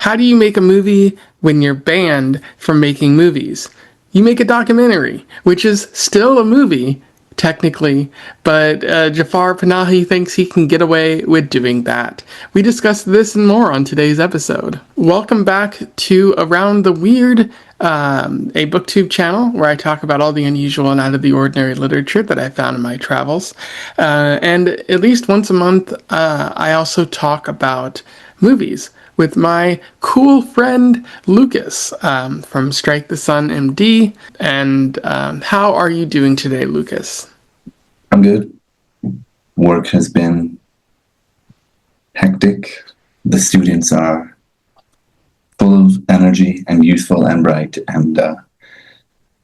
How do you make a movie when you're banned from making movies? You make a documentary, which is still a movie, technically, but Jafar Panahi thinks he can get away with doing that. We discuss this and more on today's episode. Welcome back to Around the Weird, a booktube channel where I talk about all the unusual and out of the ordinary literature that I found in my travels. And at least once a month, I also talk about movies with my cool friend Lucas from Strike the Sun MD. And how are you doing today, Lucas? I'm good. Work has been hectic. The students are full of energy and youthful and bright and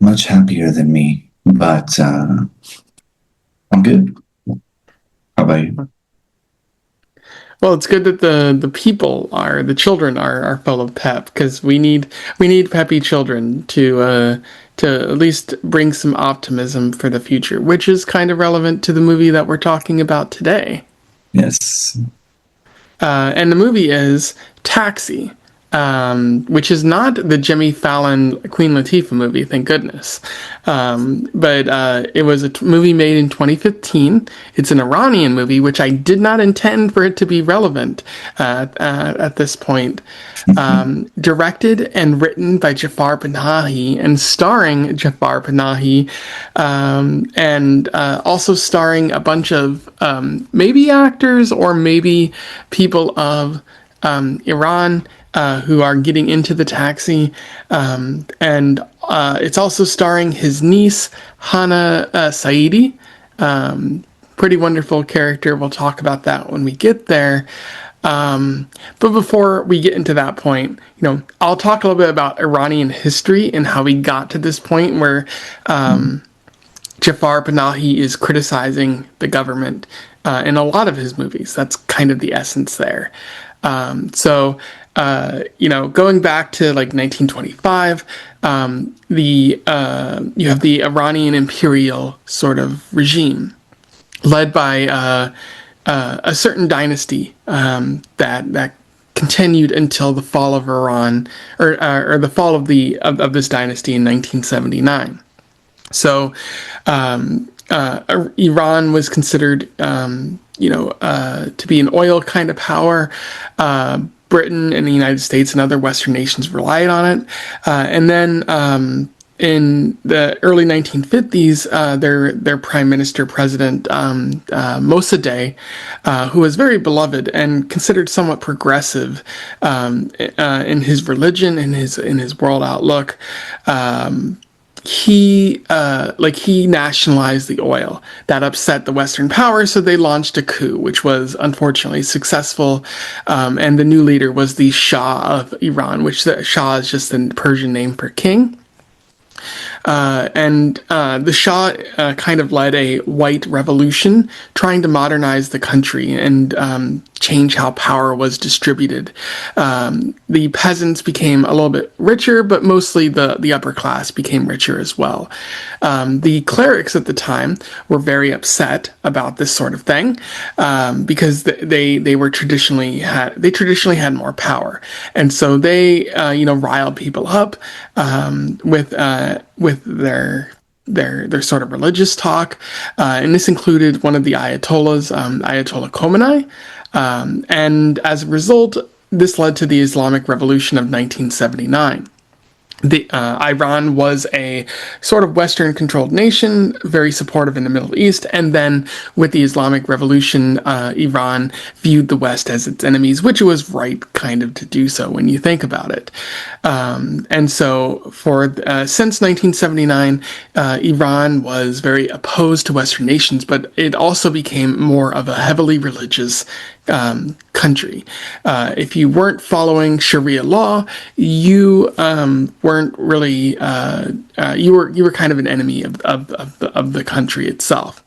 much happier than me. But I'm good. How about you? Well, it's good that the children are full of pep, because we need peppy children to at least bring some optimism for the future, which is kind of relevant to the movie that we're talking about today. Yes. And the movie is Taxi, which is not the Jimmy Fallon Queen Latifah movie, thank goodness. But it was a movie made in 2015. It's an Iranian movie, which I did not intend for it to be relevant at this point. Directed and written by Jafar Panahi and starring Jafar Panahi, and also starring a bunch of maybe actors or maybe people of Iran who are getting into the taxi, and it's also starring his niece, Hana Saidi. Pretty wonderful character. We'll talk about that when we get there. But before we get into that point, I'll talk a little bit about Iranian history and how we got to this point where Jafar Panahi is criticizing the government in a lot of his movies. That's kind of the essence there. Going back to like 1925, you have the Iranian imperial sort of regime led by a certain dynasty that continued until the fall of Iran, or the fall of this dynasty in 1979. So Iran was considered to be an oil kind of power. Britain and the United States and other Western nations relied on it. And then in the early 1950s, their prime minister, President Mossadegh, who was very beloved and considered somewhat progressive in his religion, in his world outlook, he nationalized the oil. That upset the Western powers, so they launched a coup, which was unfortunately successful. And the new leader was the Shah of Iran, which the Shah is just the Persian name for king. And the Shah kind of led a white revolution, trying to modernize the country and change how power was distributed. The peasants became a little bit richer, but mostly the upper class became richer as well. The clerics at the time were very upset about this sort of thing, because they traditionally had more power, and so they riled people up with their sort of religious talk, and this included one of the ayatollahs, Ayatollah Khomeini, and as a result, this led to the Islamic Revolution of 1979. Iran was a sort of Western-controlled nation, very supportive in the Middle East, and then with the Islamic Revolution, Iran viewed the West as its enemies, which it was right kind of to do so when you think about it. And so since 1979, Iran was very opposed to Western nations, but it also became more of a heavily religious country. If you weren't following Sharia law, you weren't really you were kind of an enemy of the country itself.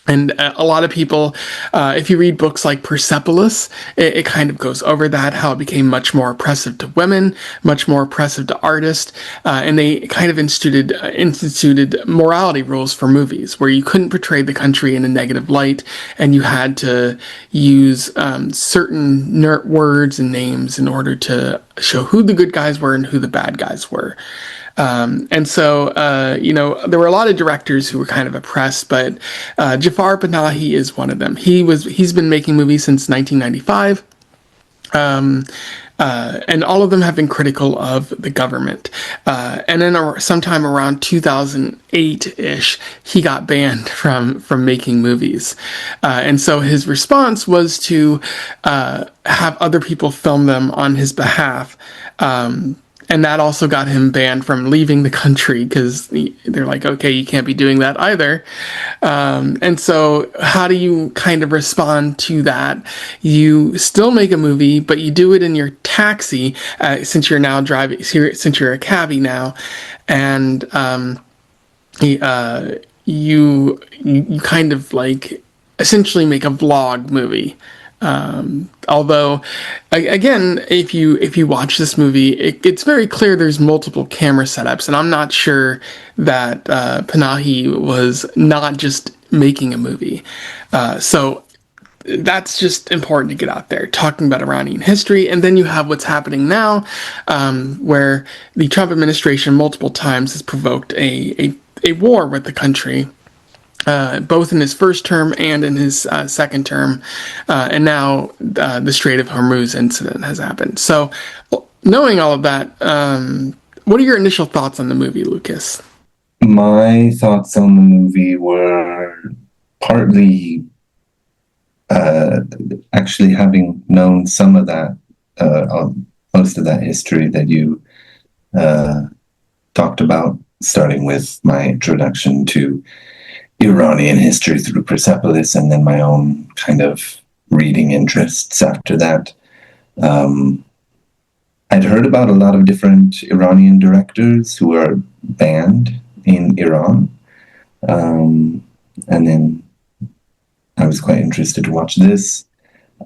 And a lot of people, if you read books like Persepolis, it kind of goes over that, how it became much more oppressive to women, much more oppressive to artists, and they kind of instituted morality rules for movies, where you couldn't portray the country in a negative light, and you had to use certain words and names in order to show who the good guys were and who the bad guys were. And so, there were a lot of directors who were kind of oppressed, but Jafar Panahi is one of them. He's been making movies since 1995. And all of them have been critical of the government. And then sometime around 2008-ish, he got banned from making movies. And so his response was to have other people film them on his behalf. And that also got him banned from leaving the country because they're like, okay, you can't be doing that either. And so how do you kind of respond to that? You still make a movie, but you do it in your taxi, since you're now driving, since you're a cabbie now. And you kind of like essentially make a vlog movie. Although, again, if you watch this movie, it's very clear there's multiple camera setups, and I'm not sure that Panahi was not just making a movie. So that's just important to get out there, talking about Iranian history. And then you have what's happening now, where the Trump administration multiple times has provoked a war with the country. Both in his first term and in his second term. And now the Strait of Hormuz incident has happened. So, knowing all of that, what are your initial thoughts on the movie, Lucas? My thoughts on the movie were partly actually having known some of that, most of that history that you talked about, starting with my introduction to Iranian history through Persepolis, and then my own kind of reading interests after that. I'd heard about a lot of different Iranian directors who are banned in Iran. And then I was quite interested to watch this.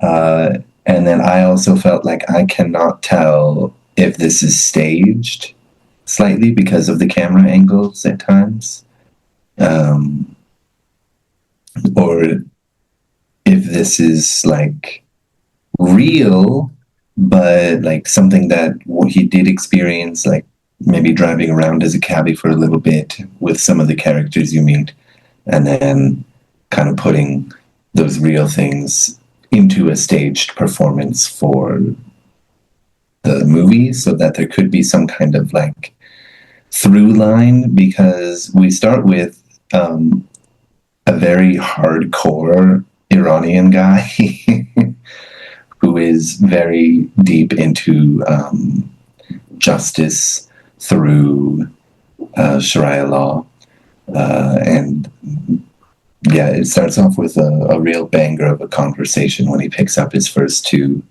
And then I also felt like I cannot tell if this is staged slightly because of the camera angles at times. Or if this is like real, but like something that he did experience, like maybe driving around as a cabbie for a little bit with some of the characters you meet, and then kind of putting those real things into a staged performance for the movie, so that there could be some kind of like through line, because we start with a very hardcore Iranian guy who is very deep into justice through Sharia law. And yeah, it starts off with a real banger of a conversation when he picks up his first two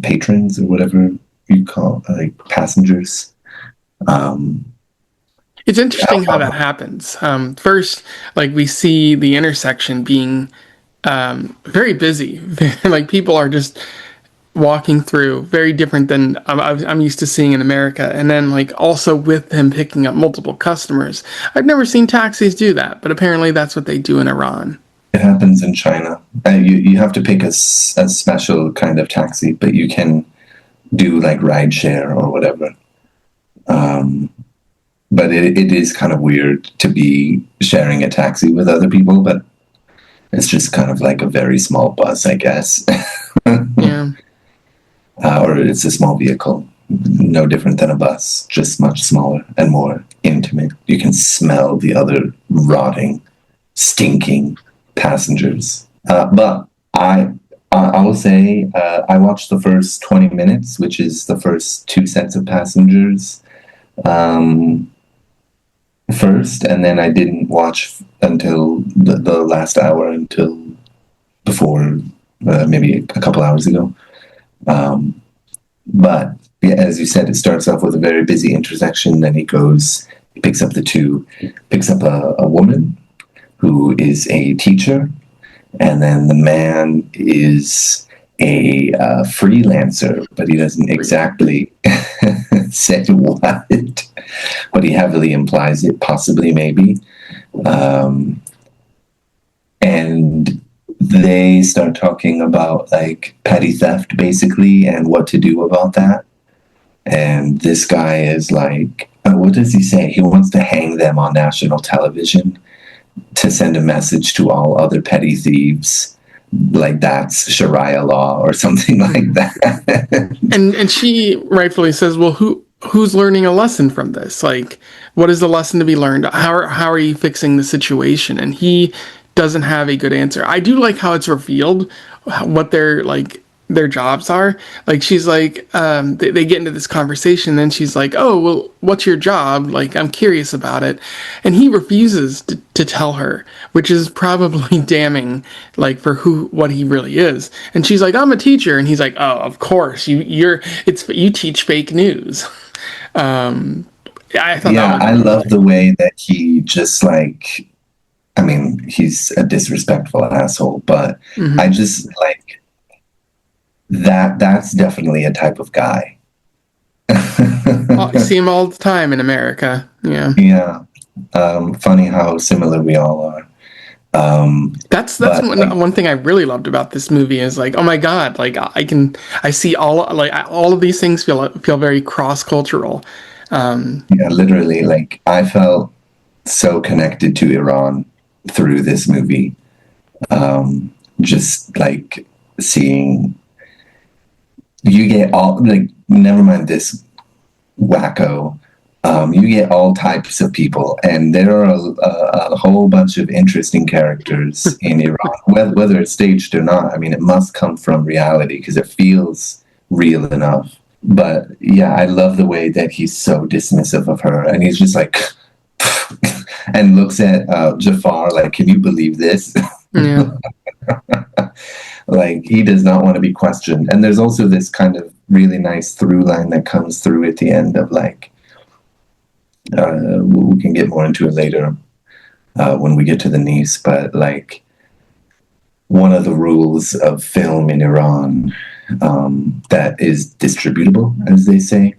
patrons, or whatever you call, like passengers. It's interesting how that happens. First, like we see the intersection being very busy. Like people are just walking through, very different than I'm used to seeing in America. And then like also with him picking up multiple customers. I've never seen taxis do that, but apparently that's what they do in Iran. It happens in China. You have to pick a special kind of taxi, but you can do like rideshare or whatever. But it is kind of weird to be sharing a taxi with other people, but it's just kind of like a very small bus, I guess. Yeah. Or it's a small vehicle, no different than a bus, just much smaller and more intimate. You can smell the other rotting, stinking passengers. But I will say I watched the first 20 minutes, which is the first two sets of passengers. First, and then I didn't watch until the last hour, until before maybe a couple hours ago. But yeah, as you said, it starts off with a very busy intersection. Then he picks up a woman who is a teacher, and then the man is a freelancer, but he doesn't exactly say what, but he heavily implies it, possibly, maybe. And they start talking about like petty theft basically and what to do about that. And this guy is like, what does he say? He wants to hang them on national television to send a message to all other petty thieves, like that's Sharia law or something like that. And she rightfully says, "Well, who's learning a lesson from this? Like, what is the lesson to be learned? How are you fixing the situation?" And he doesn't have a good answer. I do like how it's revealed what their jobs are. Like she's like, they get into this conversation, and then she's like, "Oh, well, what's your job? Like, I'm curious about it," and he refuses to tell her, which is probably damning, like for what he really is. And she's like, "I'm a teacher," and he's like, "Oh, of course, you teach fake news." I thought that Yeah, was I really love funny. the way that he just like, I mean, he's a disrespectful asshole, but I Hmm. just like that's definitely a type of guy. I see him all the time in America. Yeah. Yeah. Funny how similar we all are. That's But like, one thing I really loved about this movie is like, oh my God, like I see all of these things feel very cross cultural. yeah, literally, like I felt so connected to Iran through this movie. Just like seeing you get all like, never mind this wacko. You get all types of people, and there are a whole bunch of interesting characters in Iran, whether it's staged or not. I mean, it must come from reality because it feels real enough. But yeah, I love the way that he's so dismissive of her, and he's just like, and looks at Jafar like, "Can you believe this?" Yeah. Like he does not want to be questioned. And there's also this kind of really nice through line that comes through at the end of like, we can get more into it later when we get to the niece, but like one of the rules of film in Iran that is distributable, as they say,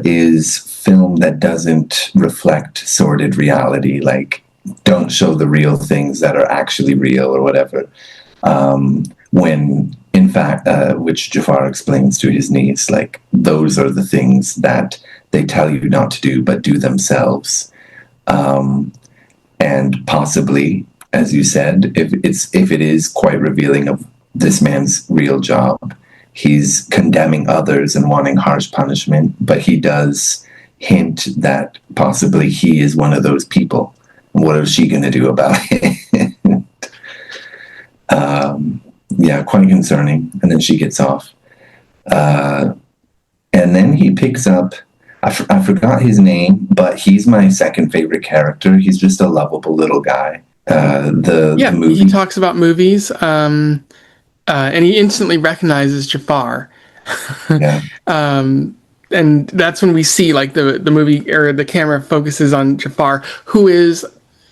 is film that doesn't reflect sordid reality. Like, don't show the real things that are actually real or whatever. When in fact, which Jafar explains to his niece, like those are the things that they tell you not to do, but do themselves. Um, and possibly, as you said, if it is quite revealing of this man's real job, he's condemning others and wanting harsh punishment, but he does hint that possibly he is one of those people. What is she going to do about it? Yeah, quite concerning. And then she gets off. Uh, and then he picks up, I forgot his name, but he's my second favorite character. He's just a lovable little guy. The Yeah, he movie, talks about movies, and he instantly recognizes Jafar. yeah, And that's when we see like the movie or the camera focuses on Jafar, who is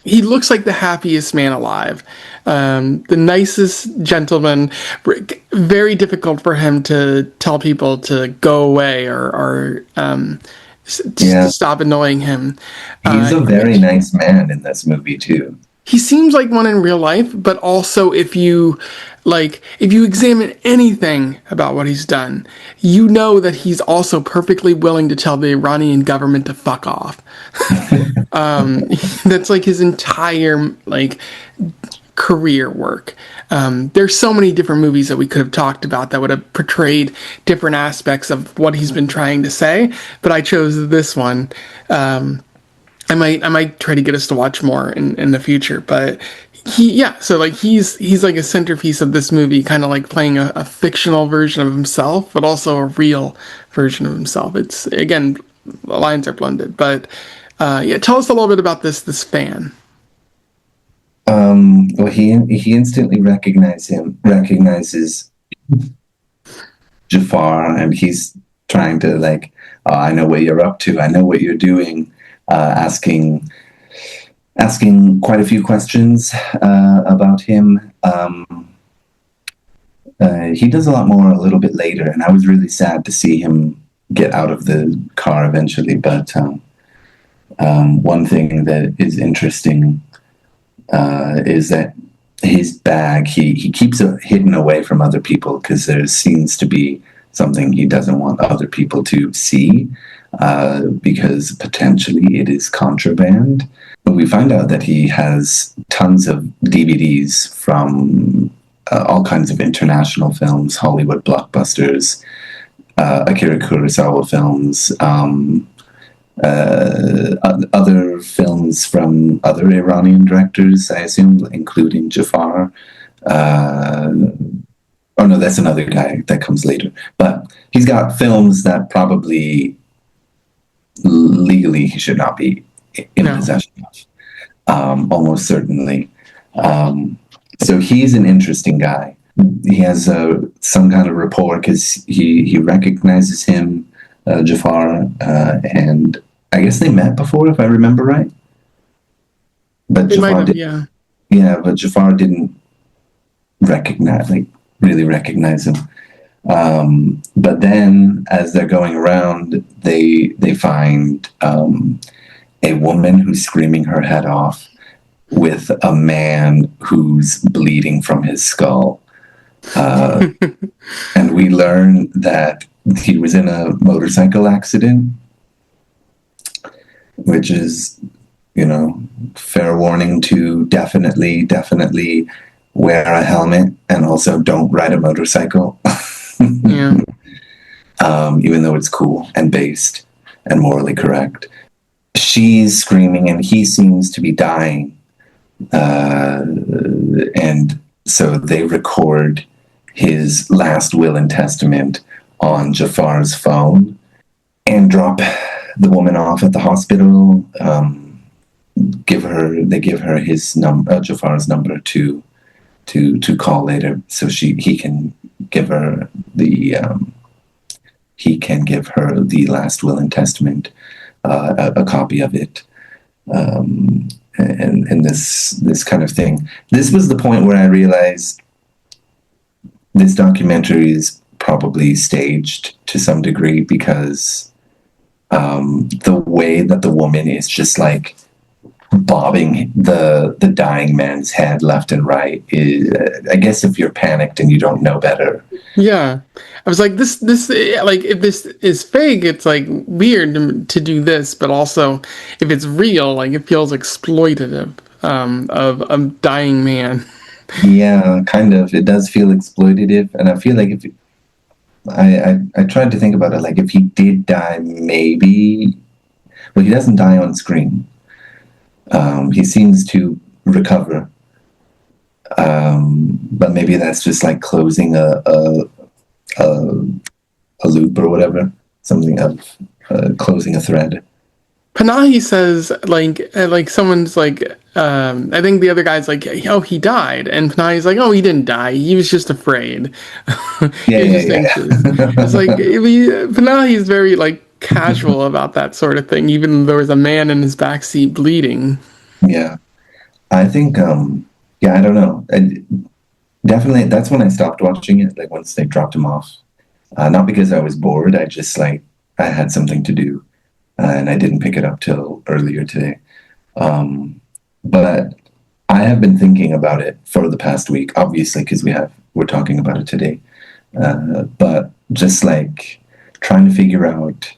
he looks like the happiest man alive, the nicest gentleman. Very difficult for him to tell people to go away to yeah. stop annoying him. He's Uh, a very nice man in this movie too. he seems like one in real life, but also if you examine anything about what he's done, you know that he's also perfectly willing to tell the Iranian government to fuck off. That's like his entire career work. There's so many different movies that we could have talked about that would have portrayed different aspects of what he's been trying to say, but I chose this one. I might try to get us to watch more in the future, but so like he's like a centerpiece of this movie, kind of like playing a fictional version of himself, but also a real version of himself. It's again, the lines are blended, but yeah, tell us a little bit about this fan. Well, he instantly recognizes Jafar, and he's trying to like, oh, I know what you're up to. I know what you're doing. Asking quite a few questions about him. He does a lot more a little bit later, and I was really sad to see him get out of the car eventually. But one thing that is interesting is that his bag, he keeps it hidden away from other people because there seems to be something he doesn't want other people to see, because potentially it is contraband. We find out that he has tons of DVDs from all kinds of international films, Hollywood blockbusters, Akira Kurosawa films, other films from other Iranian directors, I assume, including Jafar. Oh no, that's another guy that comes later. But he's got films that probably legally he should not be in No. possession of. Almost certainly. So he's an interesting guy. He has some kind of rapport because he recognizes him, Jafar, and I guess they met before, if I remember right. But They might Jafar have, did, yeah. yeah, but Jafar didn't really recognize him. But then, as they're going around, they find a woman who's screaming her head off with a man who's bleeding from his skull. And we learn that he was in a motorcycle accident, which is, fair warning to definitely wear a helmet and also don't ride a motorcycle. Yeah. Even though it's cool and based and morally correct. She's screaming and he seems to be dying. And so they record his last will and testament on Jafar's phone and drop the woman off at the hospital. They give her his number, Jafar's number to call later, so he can give her the last will and testament, a copy of it, and this kind of thing. This was the point where I realized this documentary is probably staged to some degree because the way that the woman is just like bobbing the dying man's head left and right is, I guess if you're panicked and you don't know better. Yeah. I was like, this, like, if this is fake, it's like weird to do this, but also if it's real, like, it feels exploitative, of a dying man. Yeah, kind of. It does feel exploitative, and I feel like if I tried to think about it, like if he did die, maybe, well, he doesn't die on screen. He seems to recover, but maybe that's just like closing a loop or whatever, something of closing a thread. Panahi says, like someone's like, I think the other guy's like, oh, he died, and Panahi's like, oh, he didn't die, he was just afraid. He Yeah, was yeah, just anxious. It's like Panahi is very like casual about that sort of thing, even though there was a man in his backseat bleeding. yeah. I think, yeah, I don't know. Definitely, that's when I stopped watching it. Like once they dropped him off, not because I was bored. I just like I had something to do, and I didn't pick it up till earlier today. But I have been thinking about it for the past week, obviously, because we're talking about it today. But just like trying to figure out.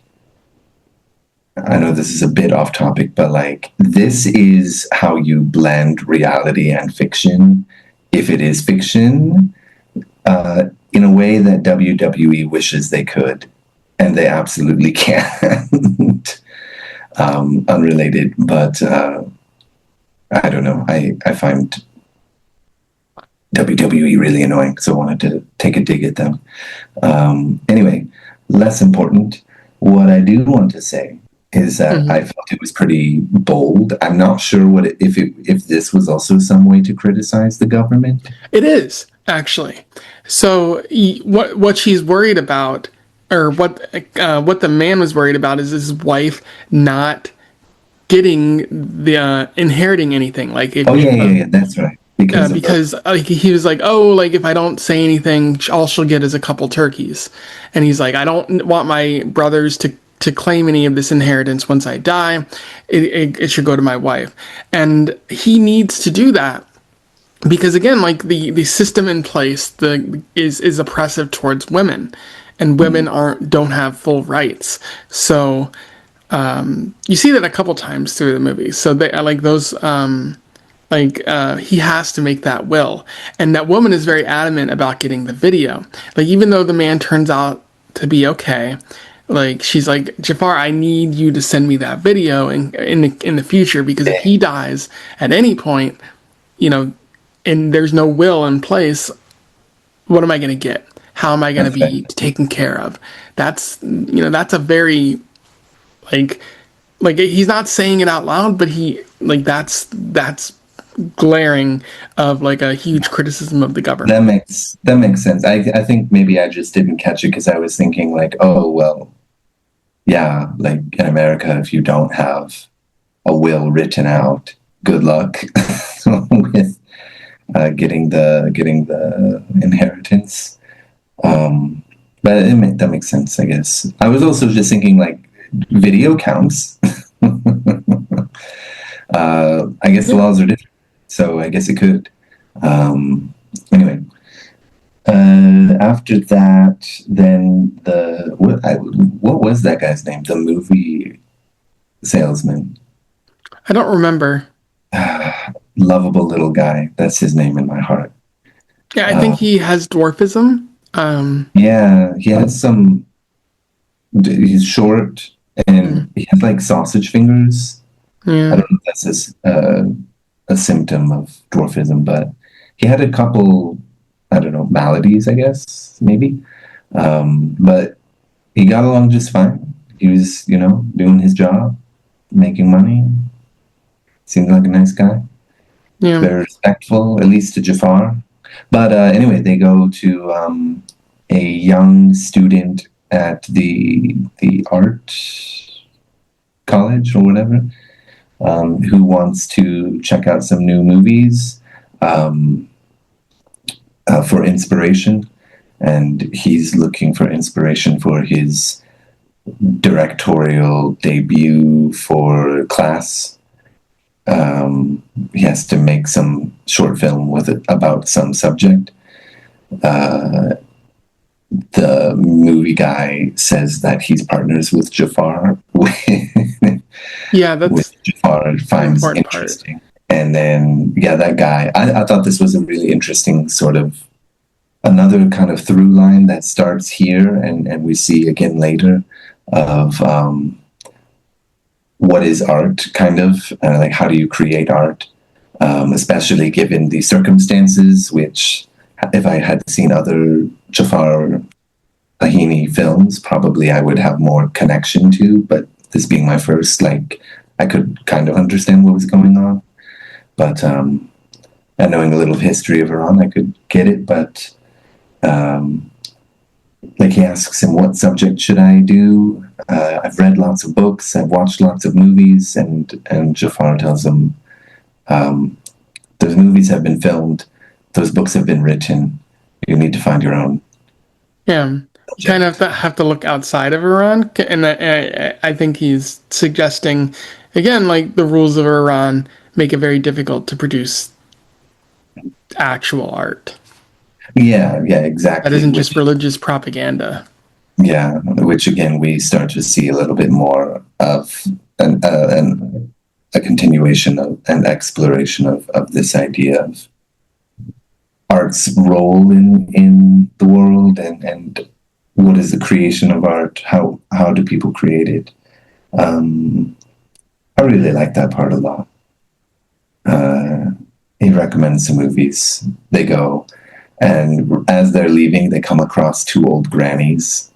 I know this is a bit off topic, but like this is how you blend reality and fiction, if it is fiction, in a way that WWE wishes they could, and they absolutely can't. Unrelated, but I don't know. I find WWE really annoying, so I wanted to take a dig at them. Anyway, less important. What I do want to say is that I felt it was pretty bold. I'm not sure if this was also some way to criticize the government. It is actually. So what she's worried about, or what the man was worried about, is his wife not getting the inheriting anything. Like if, Oh yeah, that's right. because he was like, oh, like if I don't say anything, all she'll get is a couple turkeys, and he's like, I don't want my brothers to claim any of this inheritance once I die. It should go to my wife, and he needs to do that because again, like the system in place is oppressive towards women, and women Mm. aren't don't have full rights. So you see that a couple times through the movie. So they like those he has to make that will, and that woman is very adamant about getting the video. Like even though the man turns out to be okay, like she's like, Jafar, I need you to send me that video in the future, because if he dies at any point, you know, and there's no will in place, what am I going to get? How am I going to That's be right. taken care of? That's a very like he's not saying it out loud, but he like that's glaring of like a huge criticism of the government. That makes sense. I think maybe I just didn't catch it because I was thinking like, oh well, yeah, like in America, if you don't have a will written out, good luck with getting the inheritance. Um, but that makes sense, I guess. I was also just thinking like video counts. I guess the Yeah, laws are different, so I guess it could. Anyway, after that, then what was that guy's name? The movie salesman, I don't remember. lovable little guy. That's his name in my heart. Yeah, I think Uh, he has dwarfism. yeah, he has some. He's short Mm, and he has like sausage fingers. I yeah, don't know if that's a symptom of dwarfism, but he had a couple, I don't know, maladies, I guess, maybe. But he got along just fine. He was, doing his job, making money. Seemed like a nice guy. yeah, Very respectful, at least to Jafar. But anyway, they go to a young student at the art college or whatever, who wants to check out some new movies um, for inspiration. And he's looking for inspiration for his directorial debut for class. He has to make some short film with it about some subject. Uh, the movie guy says that he's partners with Jafar, yeah. That's which Jafar an finds important part. interesting. And then, yeah, that guy, I thought this was a really interesting sort of another kind of through line that starts here and we see again later of what is art, kind of, like how do you create art, especially given the circumstances, which if I had seen other Jafar Pahini films, probably I would have more connection to. But this being my first, like, I could kind of understand what was going on. But and knowing a little history of Iran, I could get it. But um, like he asks him, what subject should I do? I've read lots of books, I've watched lots of movies, and Jafar tells him, um, those movies have been filmed, those books have been written. You need to find your own Yeah, you kind of subject. have to look outside of Iran, and I think he's suggesting again, like the rules of Iran make it very difficult to produce actual art Yeah, yeah, that exactly. isn't just religious propaganda. Which again we start to see a little bit more of a continuation of an exploration of this idea of art's role in the world and what is the creation of art? How do people create it? Um, I really like that part a lot. Uh, he recommends some movies. They go, and as they're leaving, they come across two old grannies.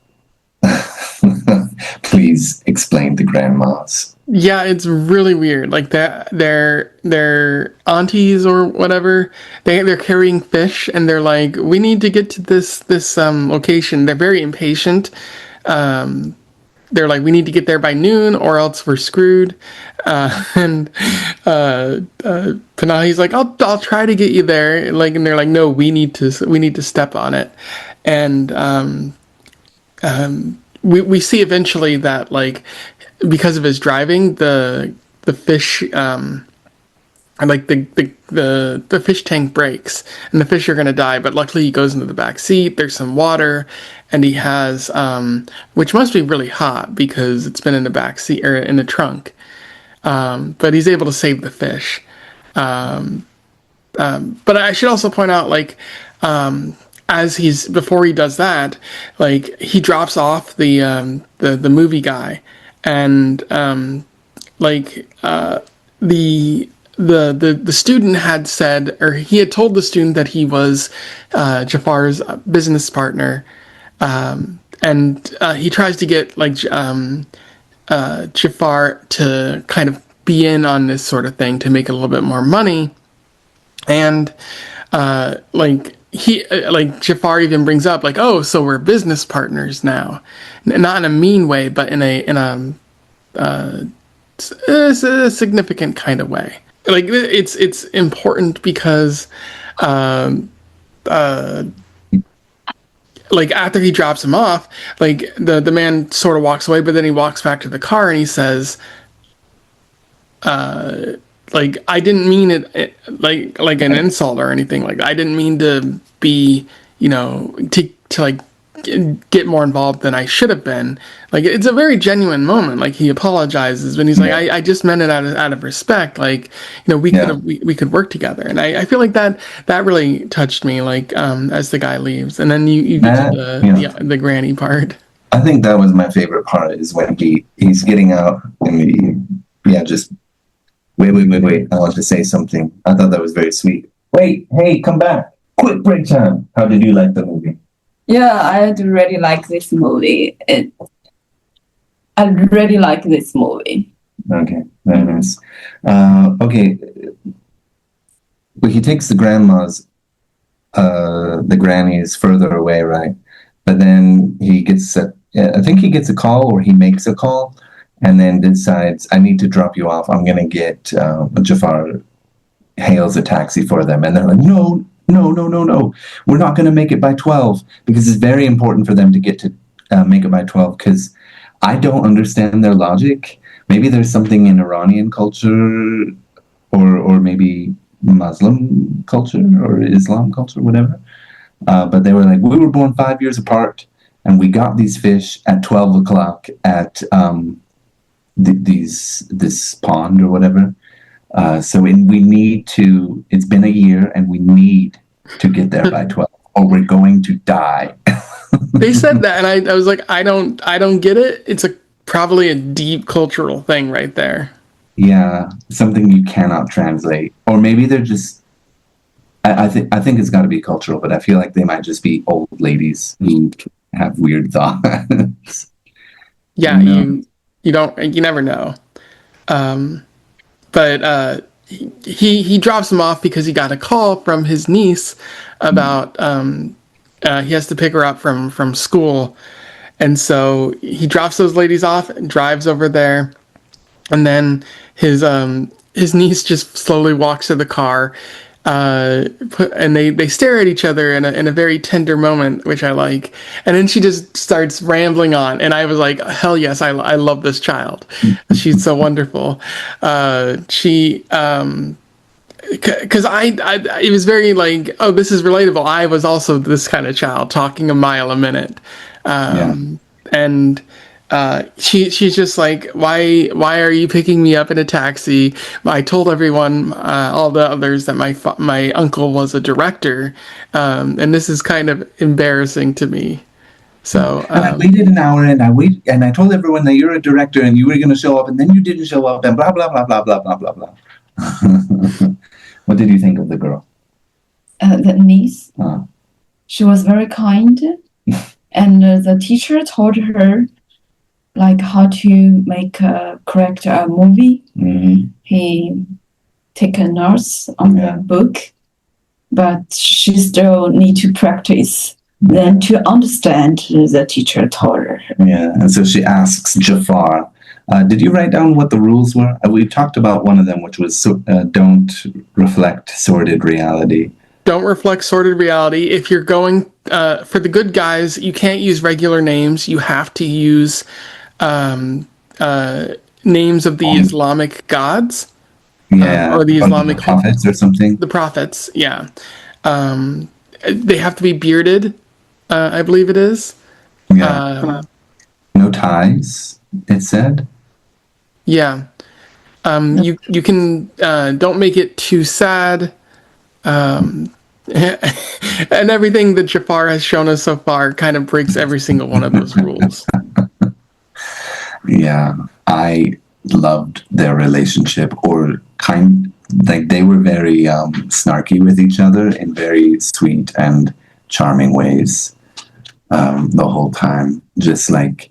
Please explain the grandmas. Yeah, it's really weird. Like that, their aunties or whatever, they're carrying fish, and they're like, "We need to get to this location." They're very impatient. Um, they're like, "We need to get there by noon, or else we're screwed." And Panahi's like, "I'll try to get you there." Like, and they're like, "No, we need to step on it," and we see eventually that like because of his driving, the fish and like the the fish tank breaks and the fish are gonna die. But luckily, he goes into the back seat. There's some water, and he has which must be really hot because it's been in the back seat or in the trunk. But he's able to save the fish. But I should also point out, like, as he's before he does that, like he drops off the movie guy, and like the student had said, or he had told the student that he was Jafar's business partner, and he tries to get like Jafar to kind of be in on this sort of thing to make a little bit more money, and like he like Jafar even brings up like, oh, so we're business partners now, not in a mean way, but in a significant kind of way. Like it's important because like after he drops him off, like the man sort of walks away, but then he walks back to the car and he says, like, I didn't mean it like an insult or anything. Like, I didn't mean to be, to like get more involved than I should have been. Like, it's a very genuine moment. Like, he apologizes, and he's like, I just meant it out of respect. Like, we could work together. And I feel like that really touched me. Like, as the guy leaves, and then you get to the granny part. I think that was my favorite part is when he's getting out and just wait. I want to say something. I thought that was very sweet. Wait, hey, come back. Quick break time. How did you like the movie? Yeah, I do really like this movie. I really like this movie. Okay, very nice. Okay, well, he takes the grandma's, the granny is further away, right? But then I think he gets a call or he makes a call and then decides, I need to drop you off. I'm going to get, Jafar hails a taxi for them. And they're like, no. We're not going to make it by 12 because it's very important for them to get to make it by 12 because I don't understand their logic. Maybe there's something in Iranian culture or maybe Muslim culture or Islam culture, whatever. But they were like, we were born 5 years apart and we got these fish at 12 o'clock at this pond or whatever. So we need to, it's been a year and we need to get there by 12 or we're going to die. They said that and I was like, I don't get it. It's probably a deep cultural thing right there. Yeah, something you cannot translate. Or maybe they're just, I think it's got to be cultural, but I feel like they might just be old ladies who have weird thoughts. Yeah, you never know. But he drops him off because he got a call from his niece about he has to pick her up from school, and so he drops those ladies off and drives over there, and then his niece just slowly walks to the car, and they stare at each other in a very tender moment, which I like. And then she just starts rambling on, and I was like, hell yes, I love this child. She's so wonderful. Because it was very like, oh, this is relatable. I was also this kind of child, talking a mile a minute, and she's just like, why are you picking me up in a taxi? I told everyone, all the others, that my uncle was a director, and this is kind of embarrassing to me. So and I waited an hour and I told everyone that you're a director and you were going to show up and then you didn't show up and blah blah blah blah blah blah blah blah. What did you think of the girl? The niece. She was very kind, and the teacher told her like how to make a correct movie. Mm-hmm. He take a notes on the book, but she still need to practice. Then to understand, the teacher told her. Yeah, and so she asks Jafar, did you write down what the rules were? We talked about one of them, which was don't reflect sordid reality. Don't reflect sordid reality. If you're going for the good guys, you can't use regular names. You have to use names of the Islamic gods. Yeah, or the or the Islamic prophets or something. the prophets. Yeah, they have to be bearded. I believe it is. Yeah, Um, no ties. It said. yeah. You can don't make it too sad. And everything that Jafar has shown us so far kind of breaks every single one of those rules. Yeah, I loved their relationship, or kind like they were very snarky with each other in very sweet and charming ways the whole time, just like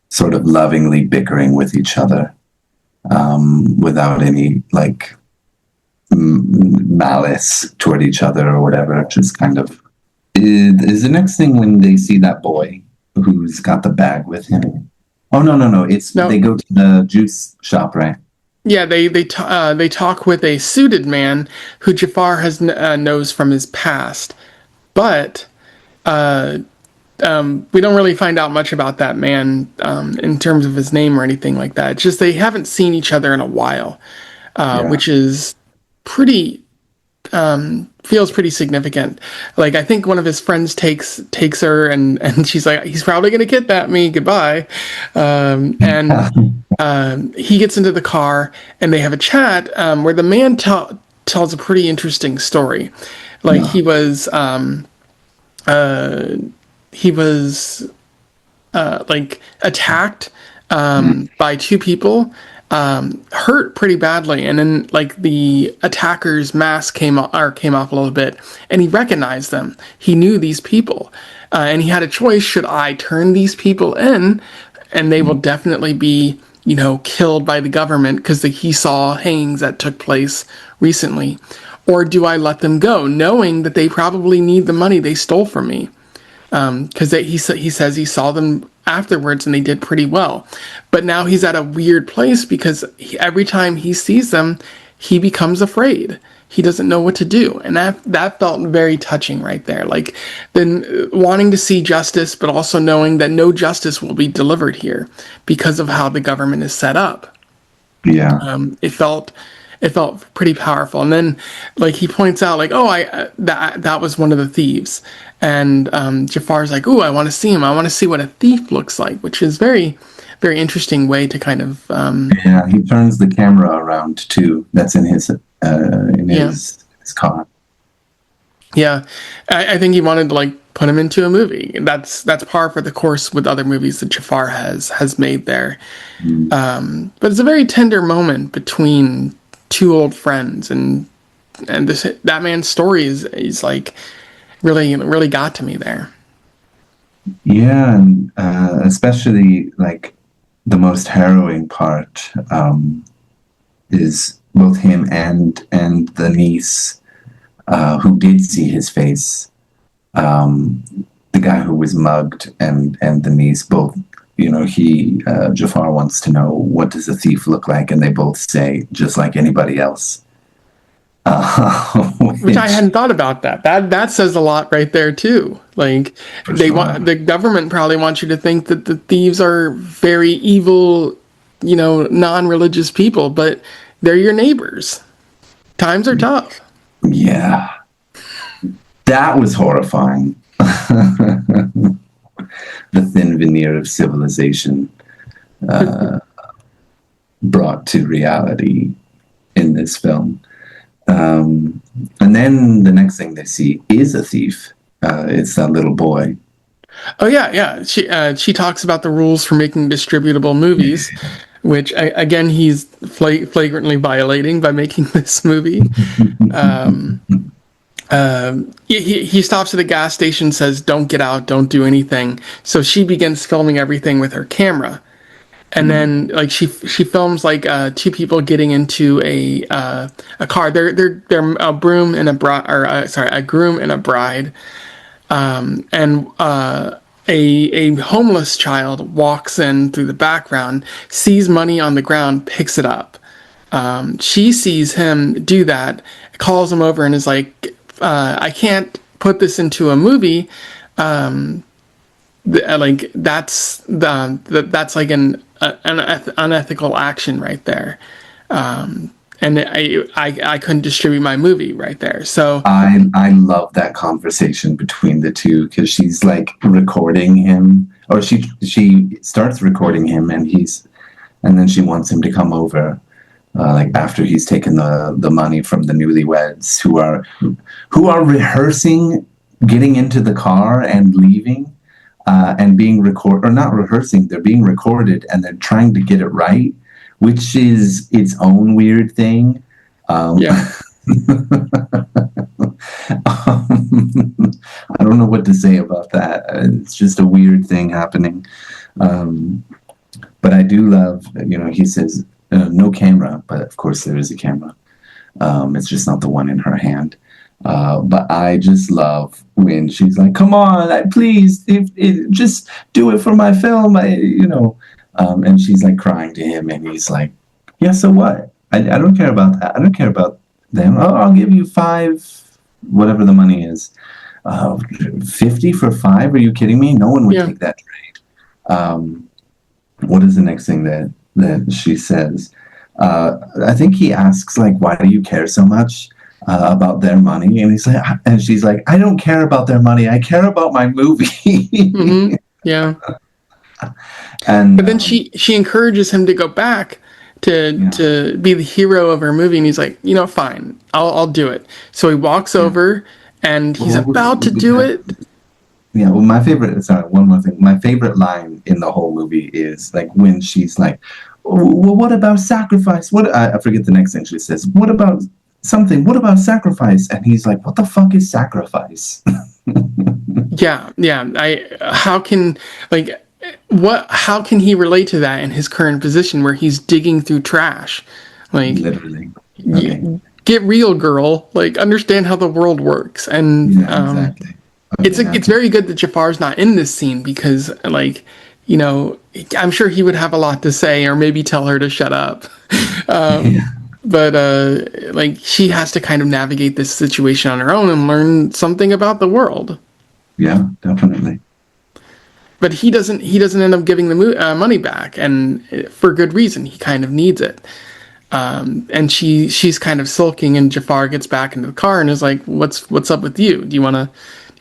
sort of lovingly bickering with each other without any like malice toward each other or whatever. Just kind of is the next thing when they see that boy who's got the bag with him. Oh no no no! It's Now, they go to the juice shop, right? yeah, they talk with a suited man who Jafar has knows from his past, but we don't really find out much about that man in terms of his name or anything like that. It's just they haven't seen each other in a while, Yeah. which is pretty feels pretty significant. Like I think one of his friends takes her and she's like, he's probably gonna kidnap me. Goodbye. And he gets into the car and they have a chat where the man tells a pretty interesting story. Like Yeah. he was like attacked by two people, hurt pretty badly, and then like the attacker's mask came off a little bit, and he recognized them. He knew these people, and he had a choice: should I turn these people in, and they will definitely be killed by the government because he saw hangings that took place recently, or do I let them go, knowing that they probably need the money they stole from me? Because he says he saw them afterwards and they did pretty well, but now he's at a weird place because every time he sees them, he becomes afraid. He doesn't know what to do, and that felt very touching right there. Like then wanting to see justice, but also knowing that no justice will be delivered here because of how the government is set up. Yeah. It felt pretty powerful. And then like he points out like, oh, I that was one of the thieves, and Jafar's like, oh, I want to see him. I want to see what a thief looks like, which is very interesting way to kind of Yeah. He turns the camera around too. That's in his yeah. his car. Yeah, I think he wanted to like put him into a movie. That's par for the course with other movies that Jafar has made there. But it's a very tender moment between two old friends, and that man's story is like really got to me there. Yeah, and especially like the most harrowing part is both him and the niece who did see his face. The guy who was mugged and the niece both. Jafar wants to know, what does a thief look like, and they both say just like anybody else. Which I hadn't thought about that. That says a lot right there too. Like the government probably wants you to think that the thieves are very evil, non-religious people, but they're your neighbors. Times are tough. Yeah, that was horrifying. The thin veneer of civilization brought to reality in this film. And then the next thing they see is a thief. It's that little boy. Oh yeah. She talks about the rules for making distributable movies, which again he's flagrantly violating by making this movie. He stops at a gas station, says, "Don't get out, don't do anything." So she begins filming everything with her camera, and then like she films like two people getting into a car. They're a broom and a bride, or a groom and a bride, and a homeless child walks in through the background, sees money on the ground, picks it up. She sees him do that, calls him over, and is like, I can't put this into a movie. Like that's like an unethical action right there. and I couldn't distribute my movie right there. So I love that conversation between the two because she's like recording him, or she starts recording him, and then she wants him to come over, like after he's taken the money from the newlyweds who are rehearsing getting into the car and leaving, and being or not rehearsing, they're being recorded and they're trying to get it right, which is its own weird thing. yeah. I don't know what to say about that. It's just a weird thing happening. But I do love, he says, no camera, but of course there is a camera. It's just not the one in her hand. But I just love when she's like, come on, please, just do it for my film, and she's like crying to him, and he's like, yeah, so what? I don't care about that. I don't care about them. I'll give you 5, whatever the money is. 50 for 5? Are you kidding me? No one would take that trade. What is the next thing that she says? I think he asks, like, why do you care so much about their money? And she's like, I don't care about their money. I care about my movie. Mm-hmm. Yeah. But then she encourages him to go back to be the hero of her movie, and he's like, fine, I'll do it. So he walks over, and he's about to do it. Yeah, well, one more thing. My favorite line in the whole movie is like when she's like, well, what about sacrifice? I forget the next thing she says. What about something? What about sacrifice? And he's like, what the fuck is sacrifice? Yeah. How can he relate to that in his current position where he's digging through trash? Like, literally. Okay. Get real, girl. Like, understand how the world works. And exactly. It's very good that Jafar's not in this scene because, like, I'm sure he would have a lot to say, or maybe tell her to shut up. But like, she has to kind of navigate this situation on her own and learn something about the world. Yeah, definitely. But he doesn't end up giving the money back, and for good reason. He kind of needs it. And she's kind of sulking, and Jafar gets back into the car and is like, "What's up with you? Do you want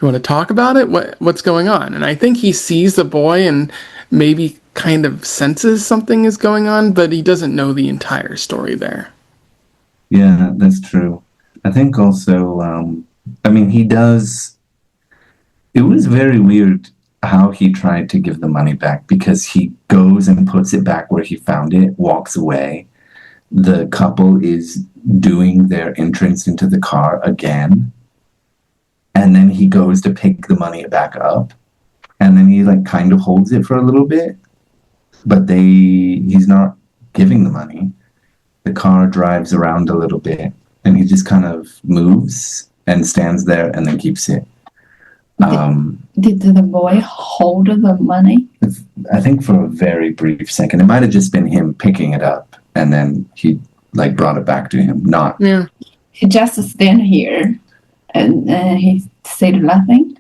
to talk about it? What's going on?" And I think he sees the boy and maybe kind of senses something is going on, but he doesn't know the entire story there. Yeah, that's true. I think also, he does. It was very weird how he tried to give the money back, because he goes and puts it back where he found it, walks away. The couple is doing their entrance into the car again, and then he goes to pick the money back up, and then he like kind of holds it for a little bit, but he's not giving the money. The car drives around a little bit, and he just kind of moves and stands there and then keeps it. Did the boy hold the money? I think for a very brief second. It might have just been him picking it up, and then he like brought it back to him. He just stand here, and he said nothing.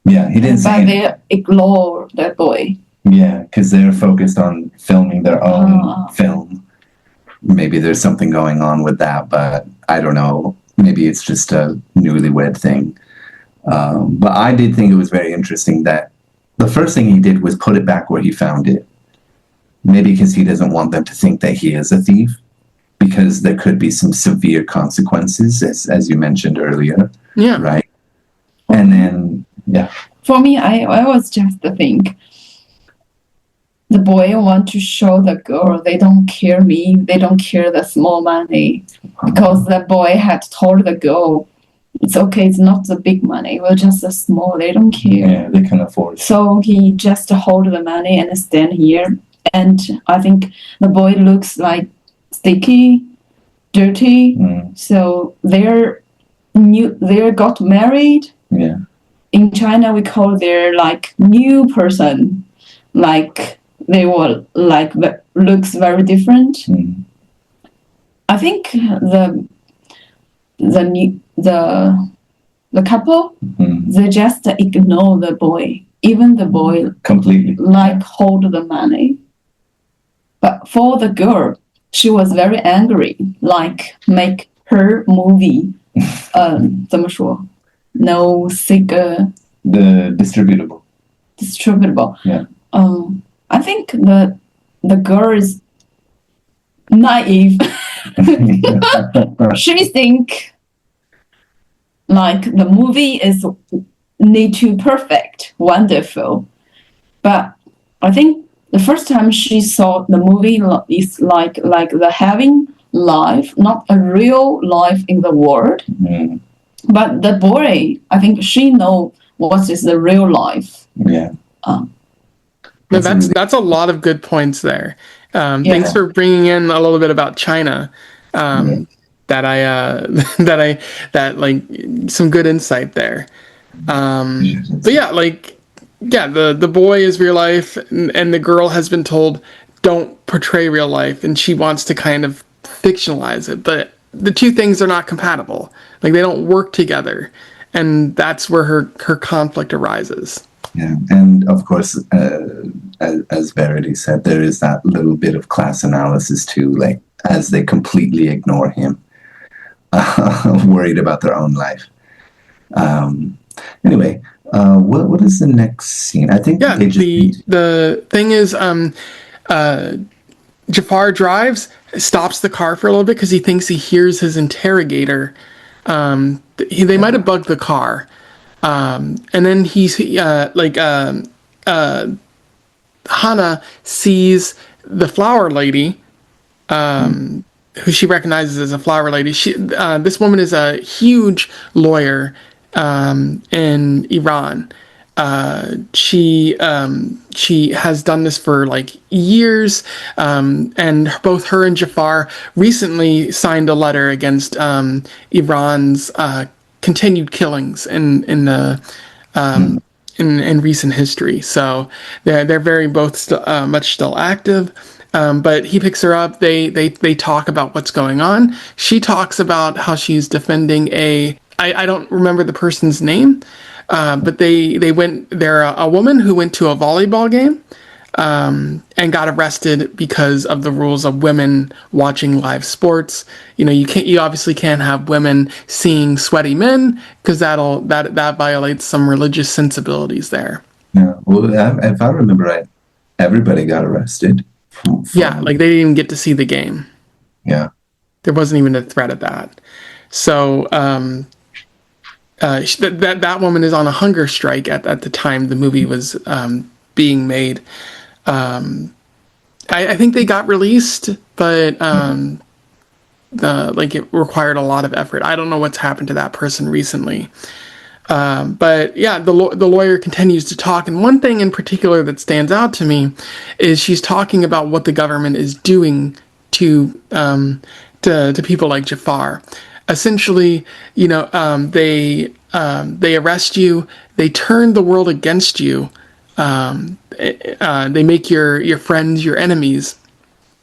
Yeah, he didn't say. But they ignore the boy. Yeah, because they're focused on filming their own film. Maybe there's something going on with that, but I don't know. Maybe it's just a newlywed thing. But I did think it was very interesting that the first thing he did was put it back where he found it. Maybe because he doesn't want them to think that he is a thief, because there could be some severe consequences, as you mentioned earlier. Yeah. Right? And then, yeah. For me, I was just think the boy want to show the girl they don't care me, they don't care the small money, because the boy had told the girl, it's okay, it's not the big money, we're just a small, they don't care. Yeah, they can afford. So he just hold the money and stand here, and I think the boy looks like sticky, dirty. So they got married. Yeah. In China, we call their like new person, like they were like looks very different. I think the couple, they just ignore the boy, even the boy completely like hold the money. But for the girl, she was very angry, like make her movie 怎么说 no sick The distributable. distributable. Yeah. I think the girl is naive. She think like the movie is need to perfect, wonderful. But I think the first time she saw the movie is like the having life, not a real life in the world. Mm. But the boy, I think she know what is the real life. Yeah. No, that's a lot of good points there. Thanks for bringing in a little bit about China. That like some good insight there. But yeah, like the boy is real life, and the girl has been told don't portray real life, and she wants to kind of fictionalize it. But the two things are not compatible. Like they don't work together, and that's where her conflict arises. Yeah, and of course, as Verity said, there is that little bit of class analysis too, like as they completely ignore him, worried about their own life. Anyway, what is the next scene? I think the thing is, Jafar drives, stops the car for a little bit because he thinks he hears his interrogator. They might have bugged the car. And then Hana sees the flower lady, who she recognizes as a flower lady. This woman is a huge lawyer in Iran. She has done this for like years, and both her and Jafar recently signed a letter against Iran's continued killings in recent history. So they're very both much still active. But he picks her up. They talk about what's going on. She talks about how she's defending I don't remember the person's name, but they're a woman who went to a volleyball game and got arrested because of the rules of women watching live sports. You obviously can't have women seeing sweaty men because that violates some religious sensibilities there. Yeah, well, if I remember right, everybody got arrested. Yeah, like they didn't even get to see the game. Yeah, there wasn't even a threat of that. So that woman is on a hunger strike at the time the movie was being made. I think they got released, but it required a lot of effort. I don't know what's happened to that person recently. But yeah, the lawyer continues to talk, and one thing in particular that stands out to me is she's talking about what the government is doing to people like Jafar. Essentially, they arrest you, they turn the world against you, they make your friends your enemies,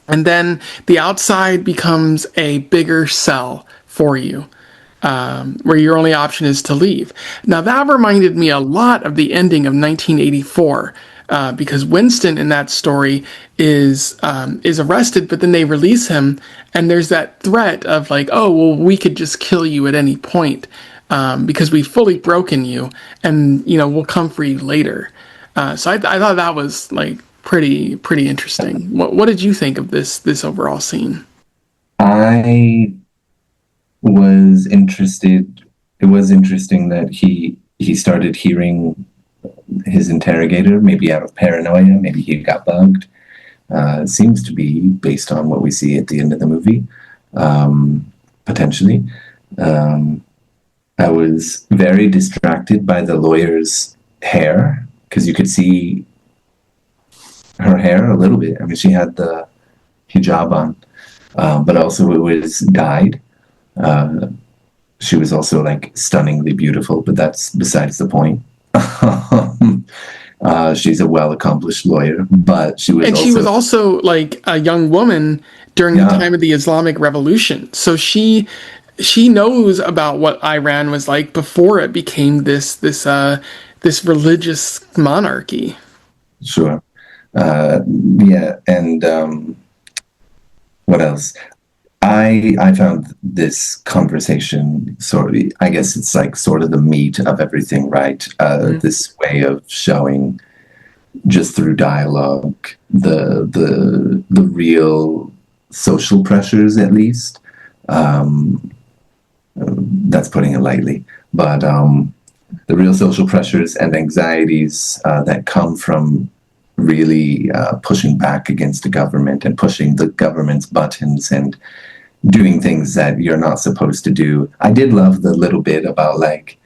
and then the outside becomes a bigger cell for you, where your only option is to leave. Now that reminded me a lot of the ending of 1984, because Winston in that story is arrested, but then they release him, and there's that threat of like, oh well, we could just kill you at any point, because we've fully broken you, and we'll come for you later. So I thought that was like pretty interesting. What did you think of this overall scene? I was interested. It was interesting that he started hearing his interrogator, maybe out of paranoia, maybe he got bugged. It seems to be based on what we see at the end of the movie, potentially. I was very distracted by the lawyer's hair, because you could see her hair a little bit. I mean, she had the hijab on, but also it was dyed. She was also like stunningly beautiful, but that's besides the point. She's a well-accomplished lawyer, but she was also like a young woman during the time of the Islamic Revolution. So she knows about what Iran was like before it became this religious monarchy. Sure. Yeah, and What else? I found this conversation sort of, I guess it's like sort of the meat of everything, right? This way of showing just through dialogue the real social pressures, at least. Um, that's putting it lightly, but the real social pressures and anxieties that come from really pushing back against the government and pushing the government's buttons and doing things that you're not supposed to do. I did love the little bit about like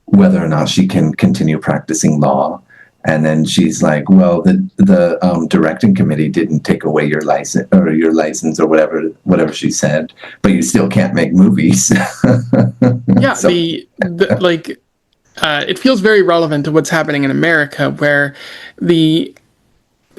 whether or not she can continue practicing law. And then she's like, "Well, the directing committee didn't take away your license or whatever she said, but you still can't make movies." Yeah, So it feels very relevant to what's happening in America, where the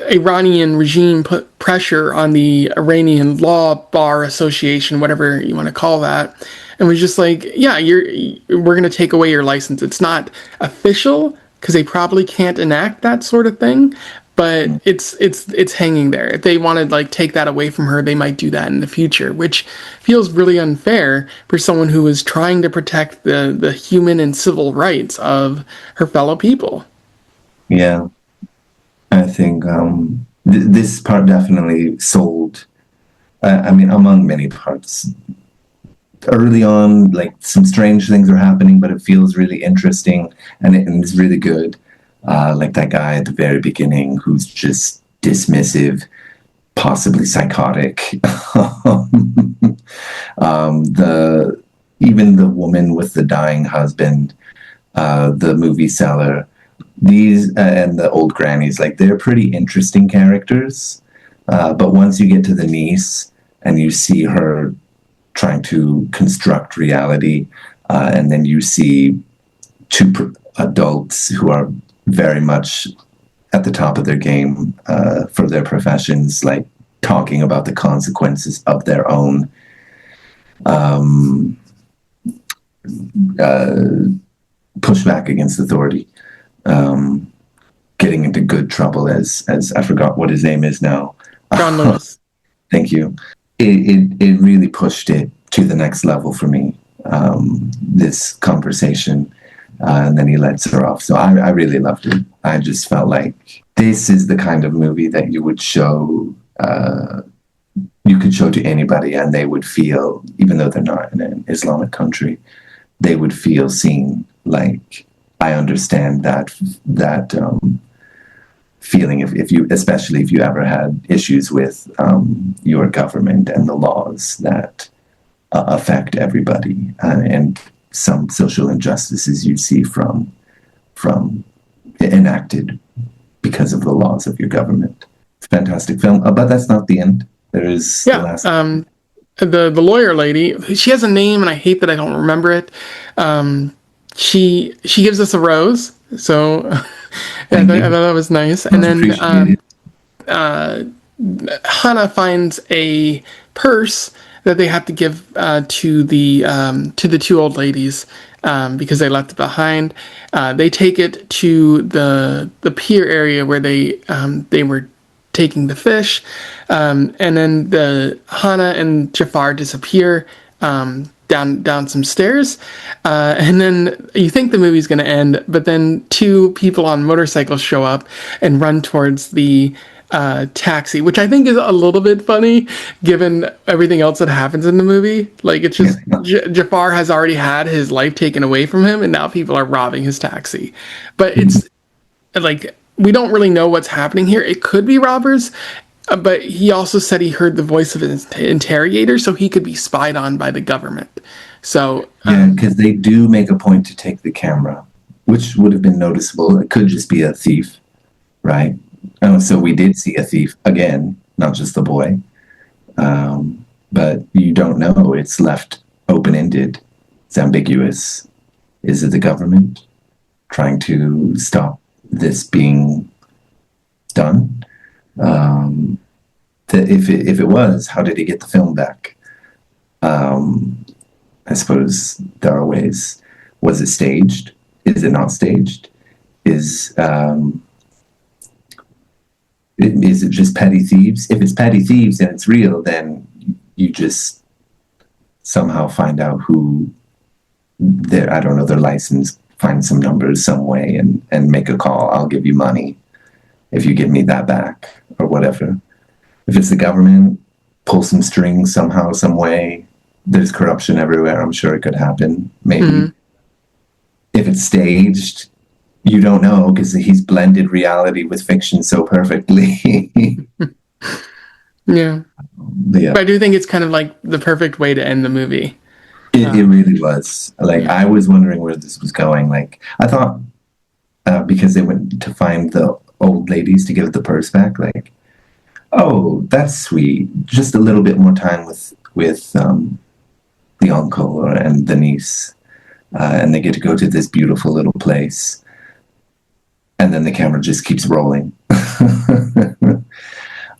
Iranian regime put pressure on the Iranian Law Bar Association, whatever you want to call that, and was just like, yeah, we're going to take away your license. It's not official because they probably can't enact that sort of thing, but it's hanging there. If they want to like take that away from her, they might do that in the future, which feels really unfair for someone who is trying to protect the human and civil rights of her fellow people. yeah, I think this part definitely sold. I mean, among many parts, early on, like some strange things are happening, but it feels really interesting and it's really good. Like that guy at the very beginning who's just dismissive, possibly psychotic. The even the woman with the dying husband, the movie seller, these and the old grannies, like they're pretty interesting characters. But once you get to the niece and you see her trying to construct reality, and then you see two adults who are very much at the top of their game for their professions, like talking about the consequences of their own pushback against authority, getting into good trouble as I forgot what his name is now. John Lewis. Thank you. It really pushed it to the next level for me. This conversation, and then he lets her off. So I really loved it. I just felt like this is the kind of movie that you would show. You could show to anybody, and they would feel, even though they're not in an Islamic country, they would feel seen. Like I understand that feeling if you, especially if you ever had issues with your government and the laws that affect everybody, and some social injustices you see from enacted because of the laws of your government. It's a fantastic film, but that's not the end. There is the Yeah, last. the lawyer lady. She has a name, and I hate that I don't remember it. She gives us a rose, so I thought that was nice. And Much then appreciated. Hannah finds a purse that they have to give to the two old ladies because they left it behind. They take it to the pier area where they were taking the fish, and then the Hannah and Jafar disappear down some stairs, and then you think the movie's going to end, but then two people on motorcycles show up and run towards the taxi, which I think is a little bit funny given everything else that happens in the movie. Like it's just Jafar has already had his life taken away from him, and now people are robbing his taxi. But it's like we don't really know what's happening here. It could be robbers, but he also said he heard the voice of an interrogator, so he could be spied on by the government. So Yeah, because they do make a point to take the camera, which would have been noticeable. It could just be a thief, right? Oh, so we did see a thief again, not just the boy. But you don't know. It's left open-ended. It's ambiguous. Is it the government trying to stop this being done? If it was, how did he get the film back? I suppose there are ways. Was it staged? Is it not staged? Is Is it just petty thieves? If it's petty thieves and it's real, then you just somehow find out who their, I don't know, their license, find some numbers some way and make a call. I'll give you money if you give me that back or whatever. If it's the government, pull some strings somehow, some way. There's corruption everywhere. I'm sure it could happen. Maybe. If it's staged, you don't know because he's blended reality with fiction so perfectly. Yeah. Yeah. But I do think it's kind of like the perfect way to end the movie. It really was. Like, I was wondering where this was going. Like, I thought because they went to find the old ladies to give the purse back, like, oh, that's sweet. Just a little bit more time with the uncle and the niece. And they get to go to this beautiful little place. And then the camera just keeps rolling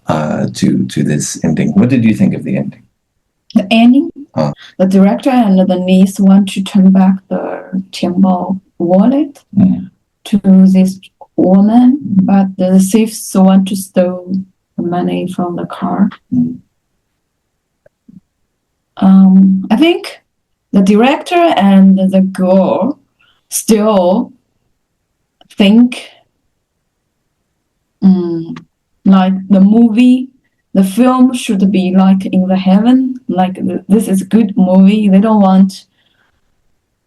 to this ending. What did you think of the ending? The ending, the director and the niece want to turn back the Tianbao wallet to this woman, but the thieves want to steal the money from the car. I think the director and the girl still think like the film should be like in the heaven, like this is a good movie. They don't want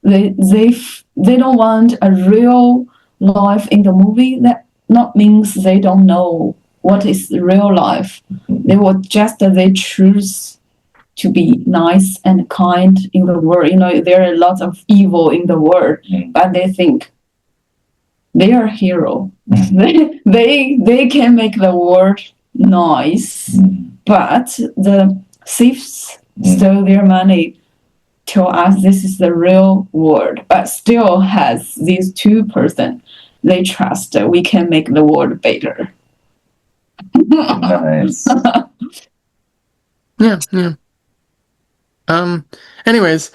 they don't want a real life in the movie. That not means they don't know what is real life. They would just they choose to be nice and kind in the world. You know, there are lots of evil in the world, but they think they are hero. They can make the world nice, but the thieves stole their money. Tell us this is the real world, but still has these two person they trust. We can make the world better. Nice. Yeah. Anyways,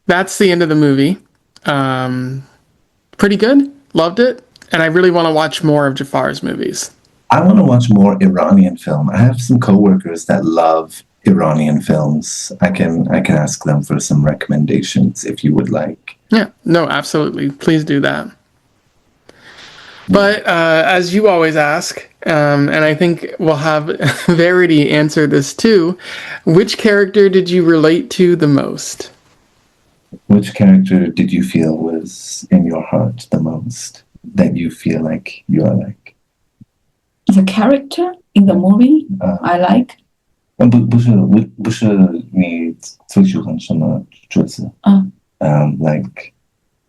that's the end of the movie. Pretty good. Loved it. And I really want to watch more of Jafar's movies. I want to watch more Iranian film. I have some coworkers that love Iranian films. I can ask them for some recommendations if you would like. Yeah, no, absolutely. Please do that. But as you always ask, and I think we'll have Verity answer this too, which character did you relate to the most? Which character did you feel was in your heart the most? That you feel like you are like? The character in the movie I like. 不是你最喜欢什么角色？ Like,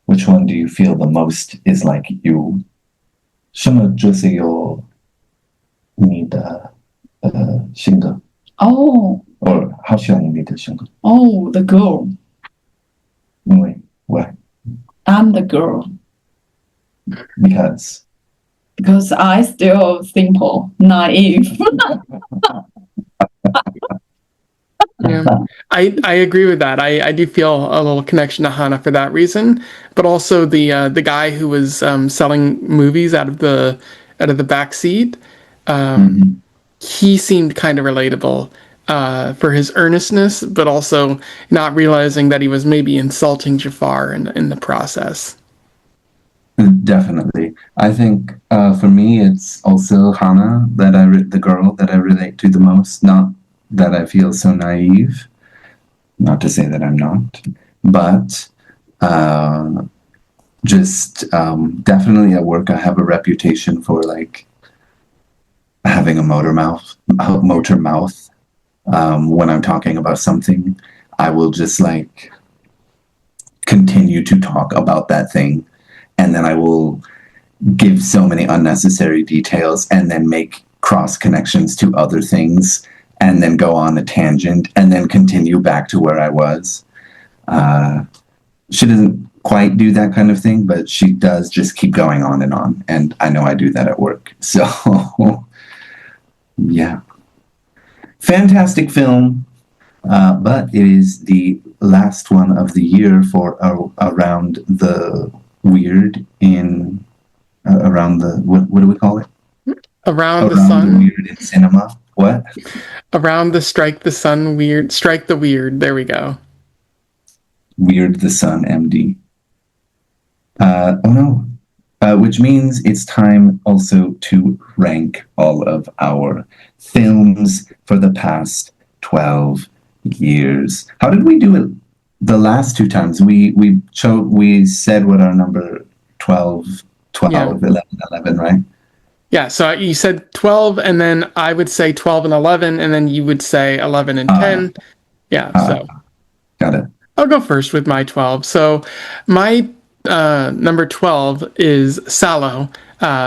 which one do you feel the most is like you? 什么角色有你的性格？ Oh, or 好像你的性格？ oh, the girl. 因为 why? I'm the girl. Because I still simple, naive. Yeah, I agree with that. I do feel a little connection to Hana for that reason, but also the guy who was selling movies out of the back seat, he seemed kind of relatable for his earnestness, but also not realizing that he was maybe insulting Jafar in the process. Definitely. I think for me, it's also Hana the girl that I relate to the most. Not that I feel so naive, not to say that I'm not, but just definitely at work I have a reputation for like having a motor mouth. When I'm talking about something, I will just like continue to talk about that thing. And then I will give so many unnecessary details and then make cross connections to other things and then go on a tangent and then continue back to where I was. She doesn't quite do that kind of thing, but she does just keep going on. And I know I do that at work. So, yeah. Fantastic film. But it is the last one of the year for around the weird in around the what do we call it? Around the Around the sun, weird in cinema. What? around the strike the sun weird, strike the weird. There we go. Weird the Sun MD. Oh no. Which means it's time also to rank all of our films for the past 12 years. How did we do it the last two times? We said what our number 12, Yeah. 12, 11, 11, right? Yeah, so you said 12, and then I would say 12 and 11, and then you would say 11 and Uh, 10. Yeah, uh, so got it. I'll go first with my 12. So my number 12 is Sallow,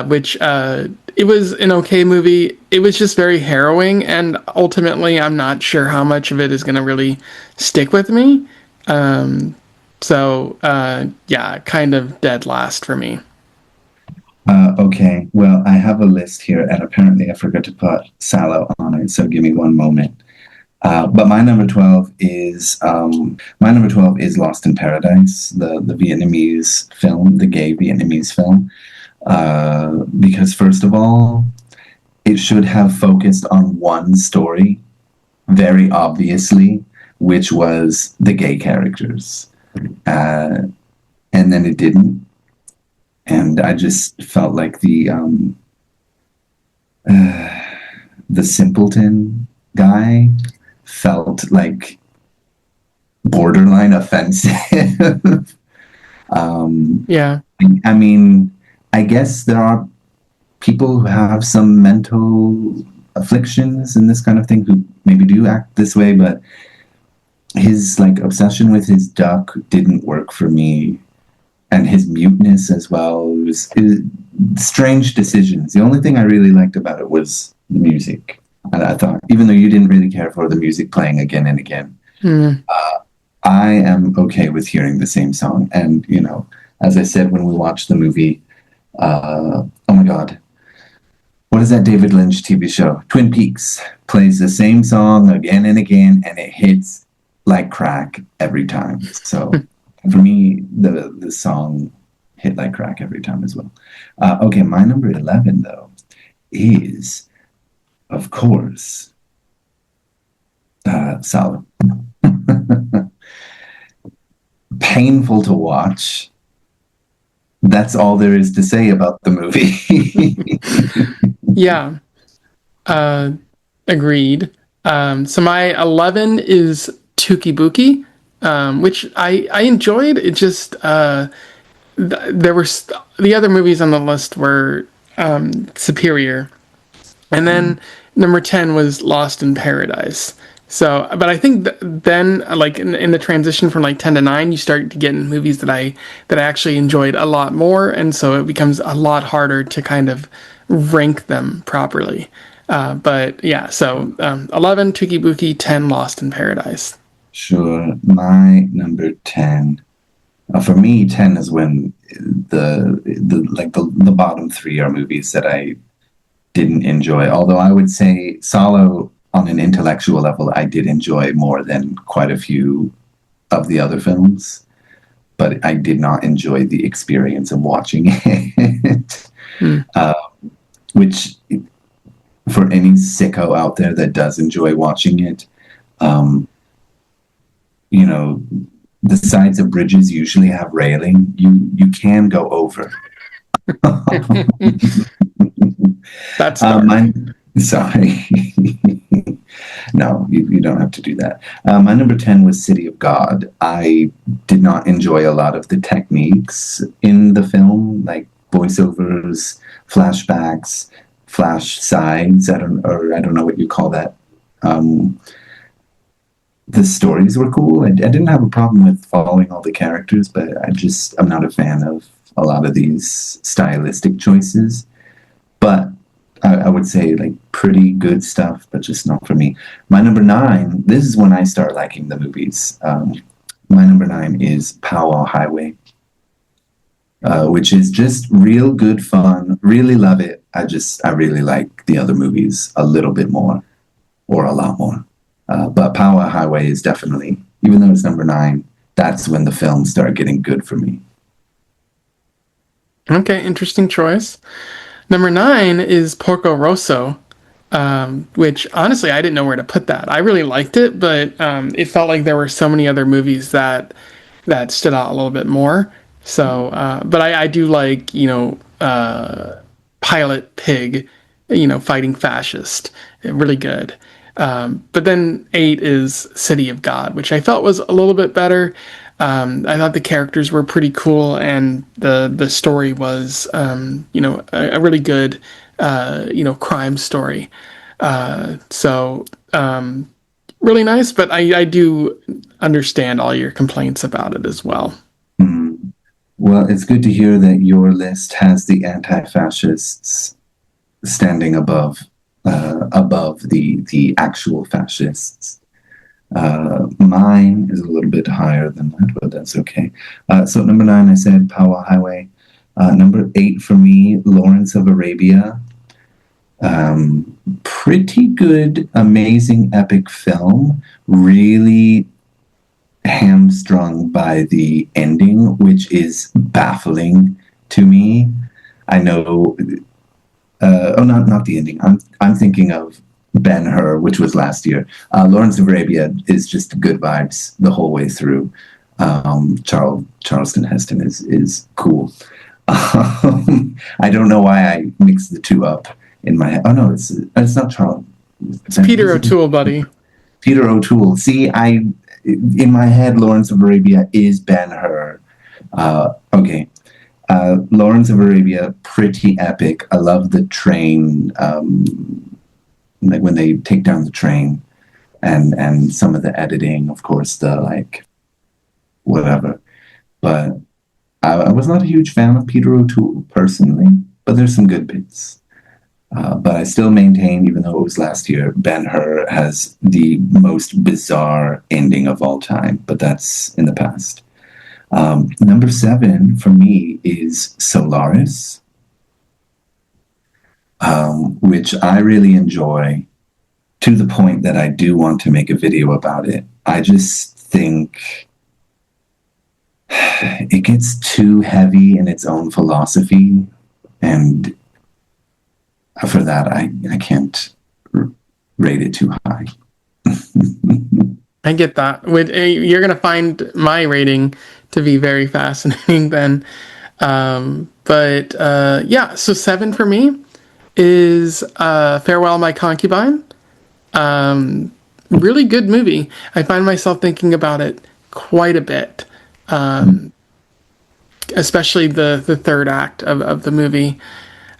which it was an okay movie. It was just very harrowing, and ultimately, I'm not sure how much of it is going to really stick with me. Yeah, kind of dead last for me. Okay, well, I have a list here, and apparently I forgot to put Sallow on it, so give me one moment. But my number 12 is Lost in Paradise, the Vietnamese film, the gay Vietnamese film. Because first of all, it should have focused on one story, very obviously, which was the gay characters. Uh, and then it didn't. And I just felt like the simpleton guy felt like borderline offensive. Yeah, I mean, I guess there are people who have some mental afflictions and this kind of thing who maybe do act this way, but his like obsession with his duck didn't work for me, and his muteness as well. It was strange decisions. The only thing I really liked about it was the music. I thought, even though you didn't really care for the music playing again and again, mm, I am okay with hearing the same song. And, you know, as I said when we watched the movie, oh my God, what is that David Lynch TV show? Twin Peaks plays the same song again and again, and it hits like crack every time. So for me, the song hit like crack every time as well. Okay, my number 11, though, is, of course, Salad. Painful to watch. That's all there is to say about the movie. yeah, agreed. So my 11 is Tuki Buki, which I enjoyed. It just there were the other movies on the list were superior, and then number 10 was Lost in Paradise. So, but I think then, like in the transition from like 10 to 9, you start to get in movies that I actually enjoyed a lot more, and so it becomes a lot harder to kind of rank them properly. But yeah, so 11 Tuki Buki, 10 Lost in Paradise. Sure. My number 10. For me, 10 is when the bottom three are movies that I didn't enjoy. Although I would say Solo, on an intellectual level, I did enjoy more than quite a few of the other films, but I did not enjoy the experience of watching it. Mm. Which, for any sicko out there that does enjoy watching it, you know, the sides of bridges usually have railing. You can go over. That's dark. Sorry. No, you don't have to do that. My number 10 was City of God. I did not enjoy a lot of the techniques in the film, like voiceovers, flashbacks, flash sides. I don't know what you call that. The stories were cool. I didn't have a problem with following all the characters, but I'm not a fan of a lot of these stylistic choices. But I would say like pretty good stuff, but just not for me. My number 9, this is when I start liking the movies. My number 9 is Powwow Highway, which is just real good fun. Really love it. I really like the other movies a little bit more, or a lot more. But Powwow Highway is definitely, even though it's number 9, that's when the films start getting good for me. Okay, interesting choice. Number 9 is Porco Rosso, which honestly I didn't know where to put that. I really liked it, but it felt like there were so many other movies that stood out a little bit more. So, but I do like, Pilot Pig, fighting fascist, really good. But then 8 is City of God, which I felt was a little bit better. I thought the characters were pretty cool, and the story was, a really good, crime story. So really nice, but I do understand all your complaints about it as well. Mm. Well, it's good to hear that your list has the anti-fascists standing above the actual fascists. Mine is a little bit higher than that, but that's okay. So number 9, I said Power Highway. Number 8 for me, Lawrence of Arabia. Pretty good, amazing, epic film. Really hamstrung by the ending, which is baffling to me. I know. Not the ending. I'm thinking of Ben-Hur, which was last year. Lawrence of Arabia is just good vibes the whole way through. Charleston Heston is cool. I don't know why I mixed the two up in my head. Oh no, it's not Charles. It's Peter O'Toole, buddy. Peter O'Toole. See, in my head, Lawrence of Arabia is Ben-Hur. Okay. Lawrence of Arabia, pretty epic. I love the train, like when they take down the train, and some of the editing, of course, the whatever. But I was not a huge fan of Peter O'Toole personally, but there's some good bits. But I still maintain, even though it was last year, Ben-Hur has the most bizarre ending of all time, but that's in the past. Number 7 for me is Solaris, which I really enjoy to the point that I do want to make a video about it. I just think it gets too heavy in its own philosophy, and for that, I can't rate it too high. I get that. You're going to find my rating to be very fascinating then. Yeah, so 7 for me is Farewell, My Concubine. Really good movie. I find myself thinking about it quite a bit, especially the third act of the movie.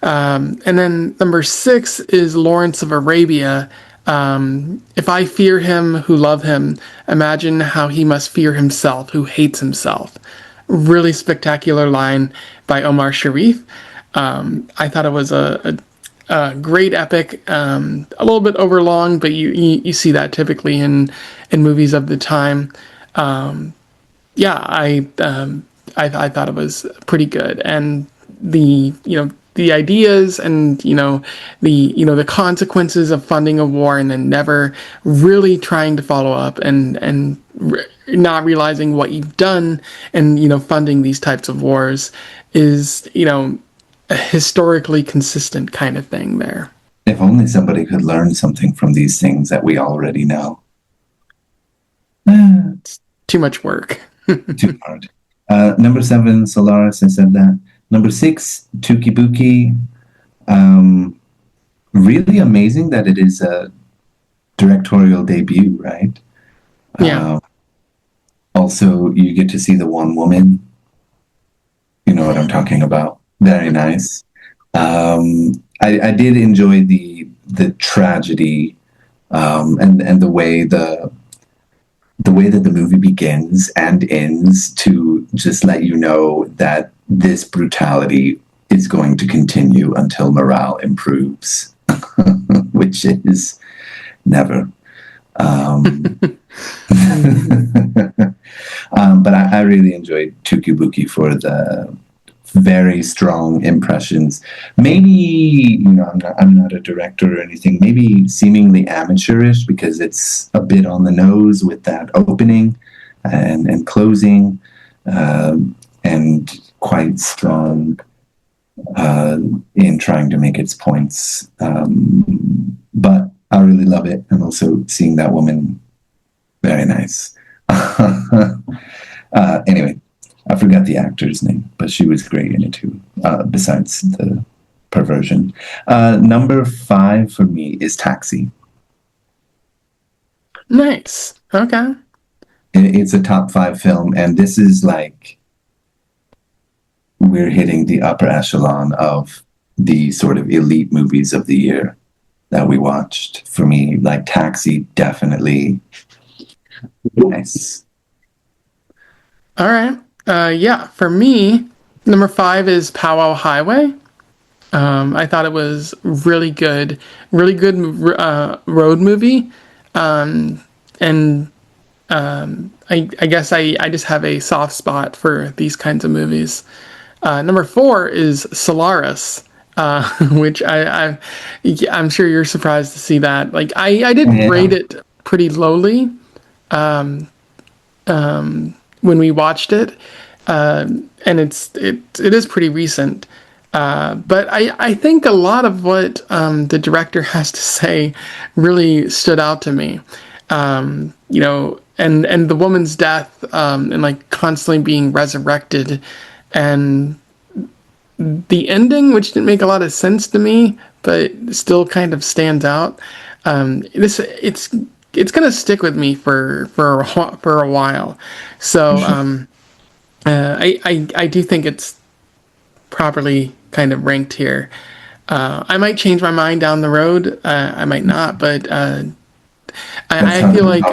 And then number 6 is Lawrence of Arabia. If I fear him who love him, imagine how he must fear himself who hates himself. Really spectacular line by Omar Sharif. I thought it was a great epic, a little bit overlong, but you see that typically in movies of the time. Yeah, I thought it was pretty good, and the ideas and the consequences of funding a war and then never really trying to follow up and not realizing what you've done and funding these types of wars is a historically consistent kind of thing there. If only somebody could learn something from these things that we already know. It's too much work. Too hard. Number 7, Solaris, I said that. Number 6, Tukibuki. Really amazing that it is a directorial debut, right? Yeah. Also, you get to see the one woman. You know what I'm talking about. Very nice. I did enjoy the tragedy and the way that the movie begins and ends to just let you know that this brutality is going to continue until morale improves, which is never. But I really enjoyed Tukibuki for the very strong impressions. Maybe, I'm not a director or anything, maybe seemingly amateurish because it's a bit on the nose with that opening and closing, and quite strong in trying to make its points. But I really love it. And also seeing that woman, very nice. Anyway, I forgot the actor's name, but she was great in it too, besides the perversion. Number 5 for me is Taxi. Nice. Okay. It's a top 5 film, and this is like we're hitting the upper echelon of the sort of elite movies of the year that we watched. For me, like Taxi, definitely nice. All right. Yeah, for me, number 5 is Powwow Highway. I thought it was really good road movie. And I guess I just have a soft spot for these kinds of movies. Number 4 is Solaris, which I'm sure you're surprised to see that. Like I did rate it pretty lowly when we watched it, and it is pretty recent. But I think a lot of what the director has to say really stood out to me. You know, and the woman's death, and like constantly being resurrected, and the ending, which didn't make a lot of sense to me, but still kind of stands out. It's gonna stick with me for a while. So I do think it's properly kind of ranked here. I might change my mind down the road. I might not, but I feel like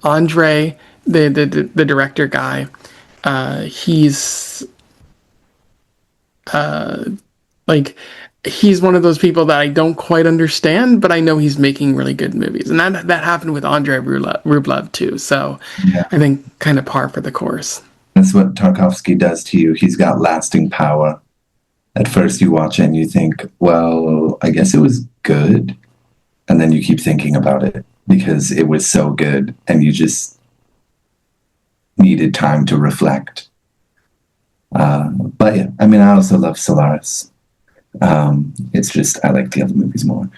Andre, the director guy, he's like he's one of those people that I don't quite understand, but I know he's making really good movies, and that happened with Andrei Rublev too. So Yeah. I think kind of par for the course. That's what Tarkovsky does to you. He's got lasting power. At first you watch it and you think, well, I guess it was good. And then you keep thinking about it because it was so good and you just needed time to reflect. But yeah, I mean, I also love Solaris. It's just, I like the other movies more.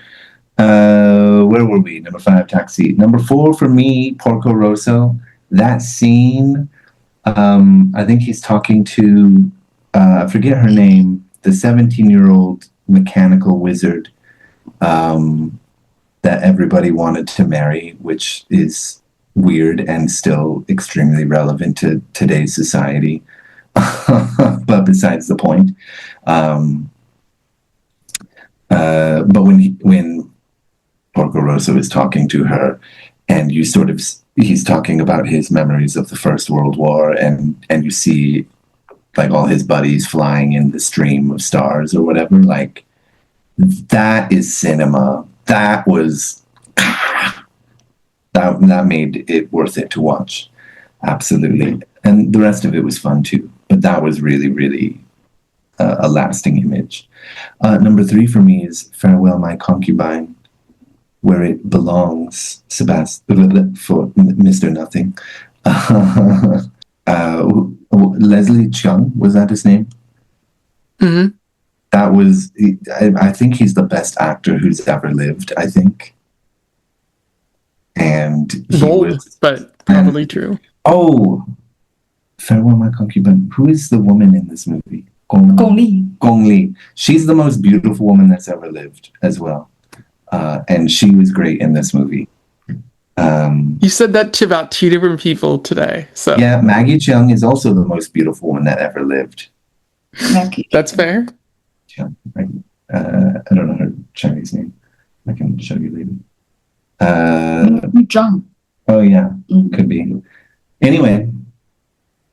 Where were we? Number 5, Taxi. Number 4 for me, Porco Rosso. That scene, I think he's talking to, I forget her name, the 17-year-old mechanical wizard that everybody wanted to marry, which is weird and still extremely relevant to today's society. But besides the point, but when Porco Rosso is talking to her, and you sort of he's talking about his memories of the First World War, and you see like all his buddies flying in the stream of stars or whatever, like that is cinema. That was that made it worth it to watch. Absolutely. And the rest of it was fun too, but that was really, really a lasting image. Number 3 for me is Farewell My Concubine, Where It Belongs, Sebastian, for Mr. Nothing. Leslie Cheung, was that his name? Mm-hmm. That was, I think he's the best actor who's ever lived, I think. And he Bold, was, but probably true. Oh, Farewell My Concubine. Who is the woman in this movie? Gong Li. Gong Li. She's the most beautiful woman that's ever lived as well. And she was great in this movie. You said that to about 2 different people today. So yeah, Maggie Cheung is also the most beautiful woman that ever lived. That's fair. Cheung, right? I don't know her Chinese name. I can show you later. Zhang. Oh yeah, could be. Anyway,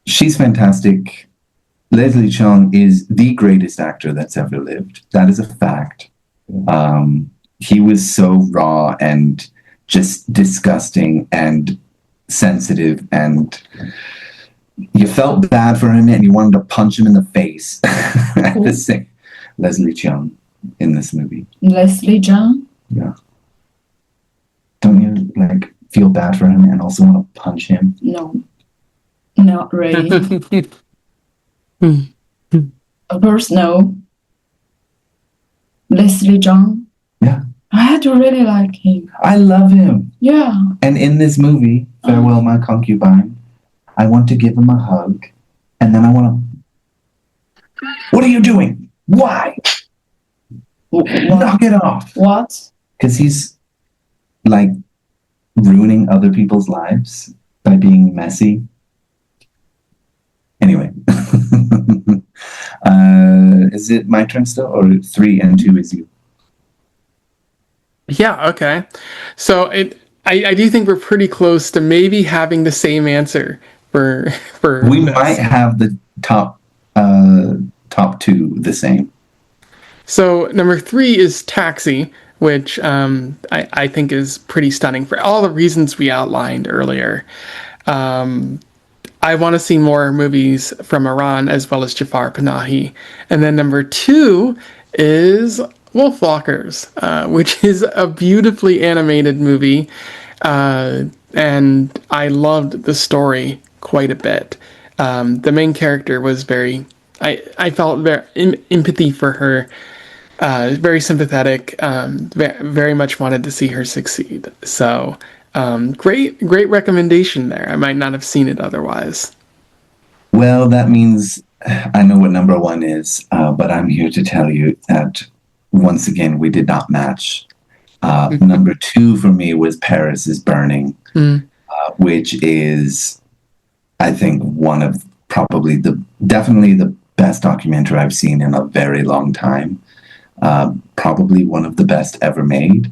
she's fantastic. Leslie Cheung is the greatest actor that's ever lived. That is a fact. He was so raw and just disgusting and sensitive, and you felt bad for him and you wanted to punch him in the face. Leslie Cheung in this movie. Leslie Zhang? Yeah. Don't you like feel bad for him and also want to punch him? No, not really. Of course, no. Leslie John. Yeah. I had to really like him. I love him. Yeah. And in this movie, Farewell My Concubine, I want to give him a hug, and then I want to, what are you doing? Why? Knock it off. What? Because he's like ruining other people's lives by being messy. Anyway, is it my turn still, or 3 and 2 is you? Yeah, okay. So I do think we're pretty close to maybe having the same answer for We this. might have the top 2 the same. So number 3 is Taxi, which I think is pretty stunning for all the reasons we outlined earlier. I want to see more movies from Iran as well as Jafar Panahi. And then number 2 is Wolfwalkers, which is a beautifully animated movie. And I loved the story quite a bit. The main character was I felt very empathy for her, very sympathetic, very much wanted to see her succeed. So great recommendation there. I might not have seen it otherwise. Well, that means I know what number 1 is, but I'm here to tell you that once again we did not match. Number 2 for me was Paris is Burning, which is, I think, one of probably definitely the best documentary I've seen in a very long time. Probably one of the best ever made.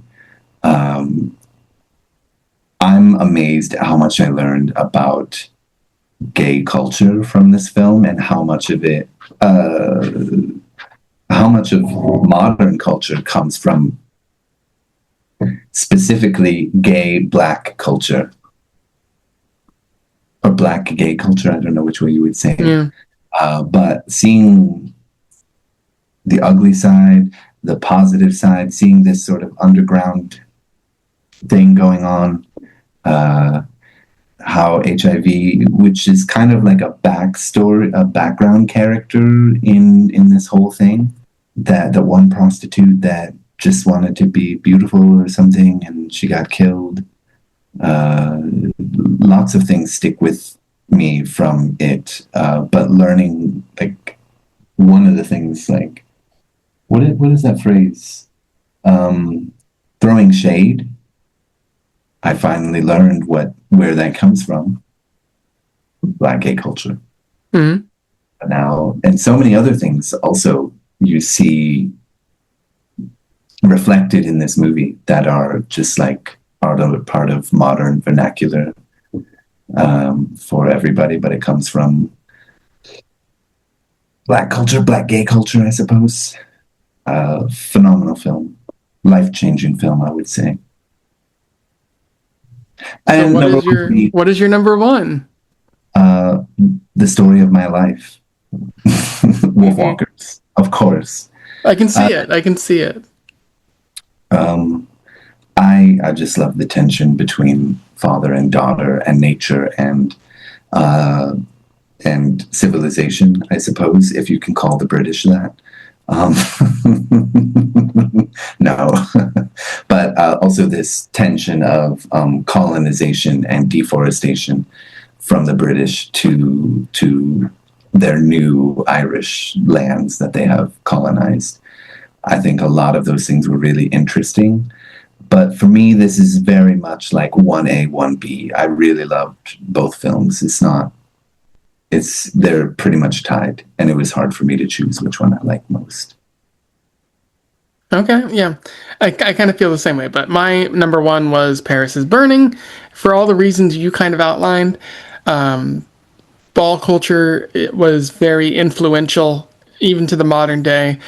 I'm amazed at how much I learned about gay culture from this film, and how much of modern culture comes from specifically gay black culture, or black gay culture. I don't know which way you would say it. Yeah. But seeing the ugly side, the positive side, seeing this sort of underground thing going on, how HIV, which is kind of like a backstory, a background character in this whole thing, that the one prostitute that just wanted to be beautiful or something and she got killed. Lots of things stick with me from it, but learning, like, one of the things, like, what is that phrase? Throwing shade. I finally learned where that comes from. Black gay culture. Mm-hmm. Now, and so many other things also you see reflected in this movie that are just like part of modern vernacular for everybody, but it comes from black culture, black gay culture, I suppose. Phenomenal film, life-changing film, I would say. And what is your number 1? The story of my life. Wolfwalkers, of course. I can see it. I can see it. I just love the tension between father and daughter, and nature and civilization, I suppose, if you can call the British that. No, but also this tension of colonization and deforestation from the British to their new Irish lands that they have colonized. I think a lot of those things were really interesting. But for me, this is very much like 1A, 1B. I really loved both films. They're pretty much tied, and it was hard for me to choose which one I like most. Okay, yeah. I kind of feel the same way, but my number 1 was Paris is Burning for all the reasons you kind of outlined. Ball culture, it was very influential even to the modern day.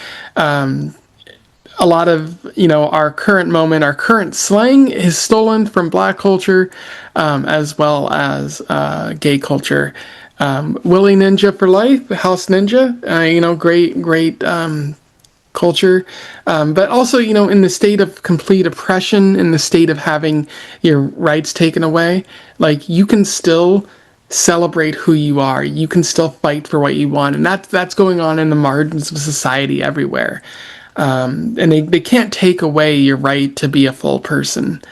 A lot of, our current moment, our current slang is stolen from black culture, as well as gay culture. Willy Ninja for life, House Ninja, great culture. But also, in the state of complete oppression, in the state of having your rights taken away, like, you can still celebrate who you are. You can still fight for what you want. And that's going on in the margins of society everywhere. And they can't take away your right to be a full person.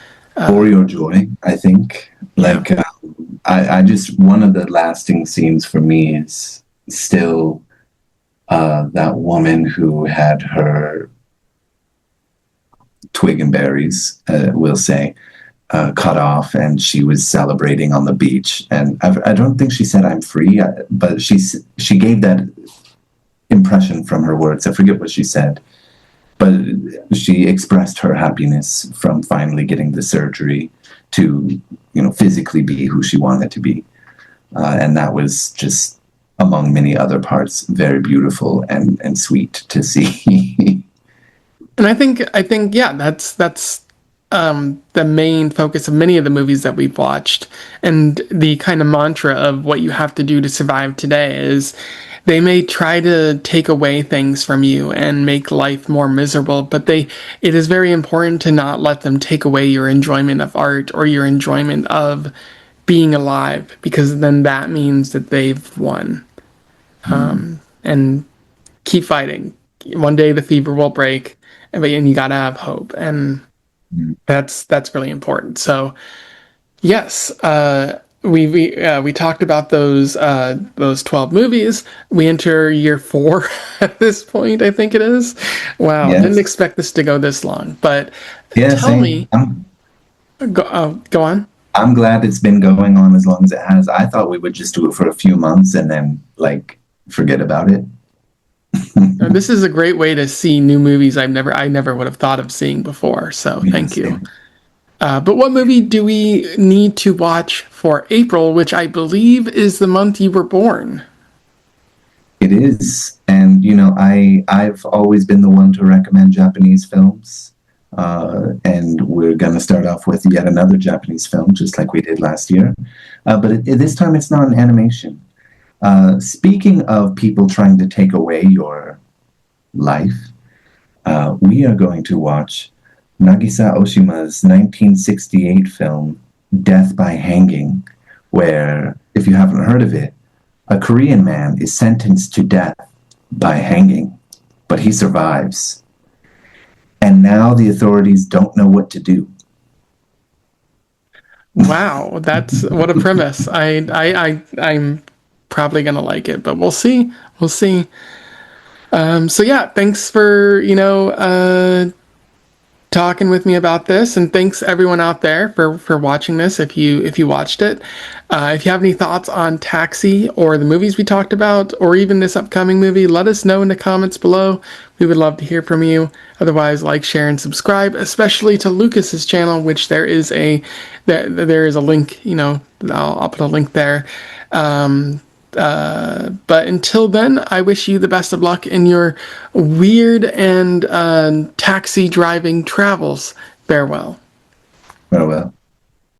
Or your joy, I think. Like, I just, one of the lasting scenes for me is still that woman who had her twig and berries, we'll say, cut off, and she was celebrating on the beach. And I don't think she said "I'm free," but she gave that impression from her words. I forget what she said, but she expressed her happiness from finally getting the surgery to, physically be who she wanted to be, and that was just, among many other parts, very beautiful and sweet to see. And I think, yeah, that's the main focus of many of the movies that we've watched, and the kind of mantra of what you have to do to survive today is they may try to take away things from you and make life more miserable, but it is very important to not let them take away your enjoyment of art or your enjoyment of being alive, because then that means that they've won. And keep fighting. One day the fever will break, and you gotta have hope, and that's really important. So yes, we talked about those 12 movies. We enter year 4 at this point, I think it is. Wow, Yes. didn't expect this to go this long. But Yeah, tell same. me, go on. I'm glad it's been going on as long as it has. I thought we would just do it for a few months and then, forget about it. This is a great way to see new movies I never would have thought of seeing before. So thank you. But what movie do we need to watch for April, which I believe is the month you were born? It is. And, I've always been the one to recommend Japanese films. And we're going to start off with yet another Japanese film, just like we did last year. But this time it's not an animation. Speaking of people trying to take away your life, we are going to watch Nagisa Oshima's 1968 film, Death by Hanging, where, if you haven't heard of it, a Korean man is sentenced to death by hanging, but he survives. And now the authorities don't know what to do. Wow, that's what a premise. I'm probably gonna like it, but we'll see. We'll see. So yeah, thanks for talking with me about this, and thanks everyone out there for watching this. If you watched it, if you have any thoughts on Taxi or the movies we talked about, or even this upcoming movie, let us know in the comments below. We would love to hear from you. Otherwise, like, share, and subscribe, especially to Lucas's channel, which there is a link. I'll put a link there. But until then, I wish you the best of luck in your weird and taxi driving travels. Farewell. Farewell.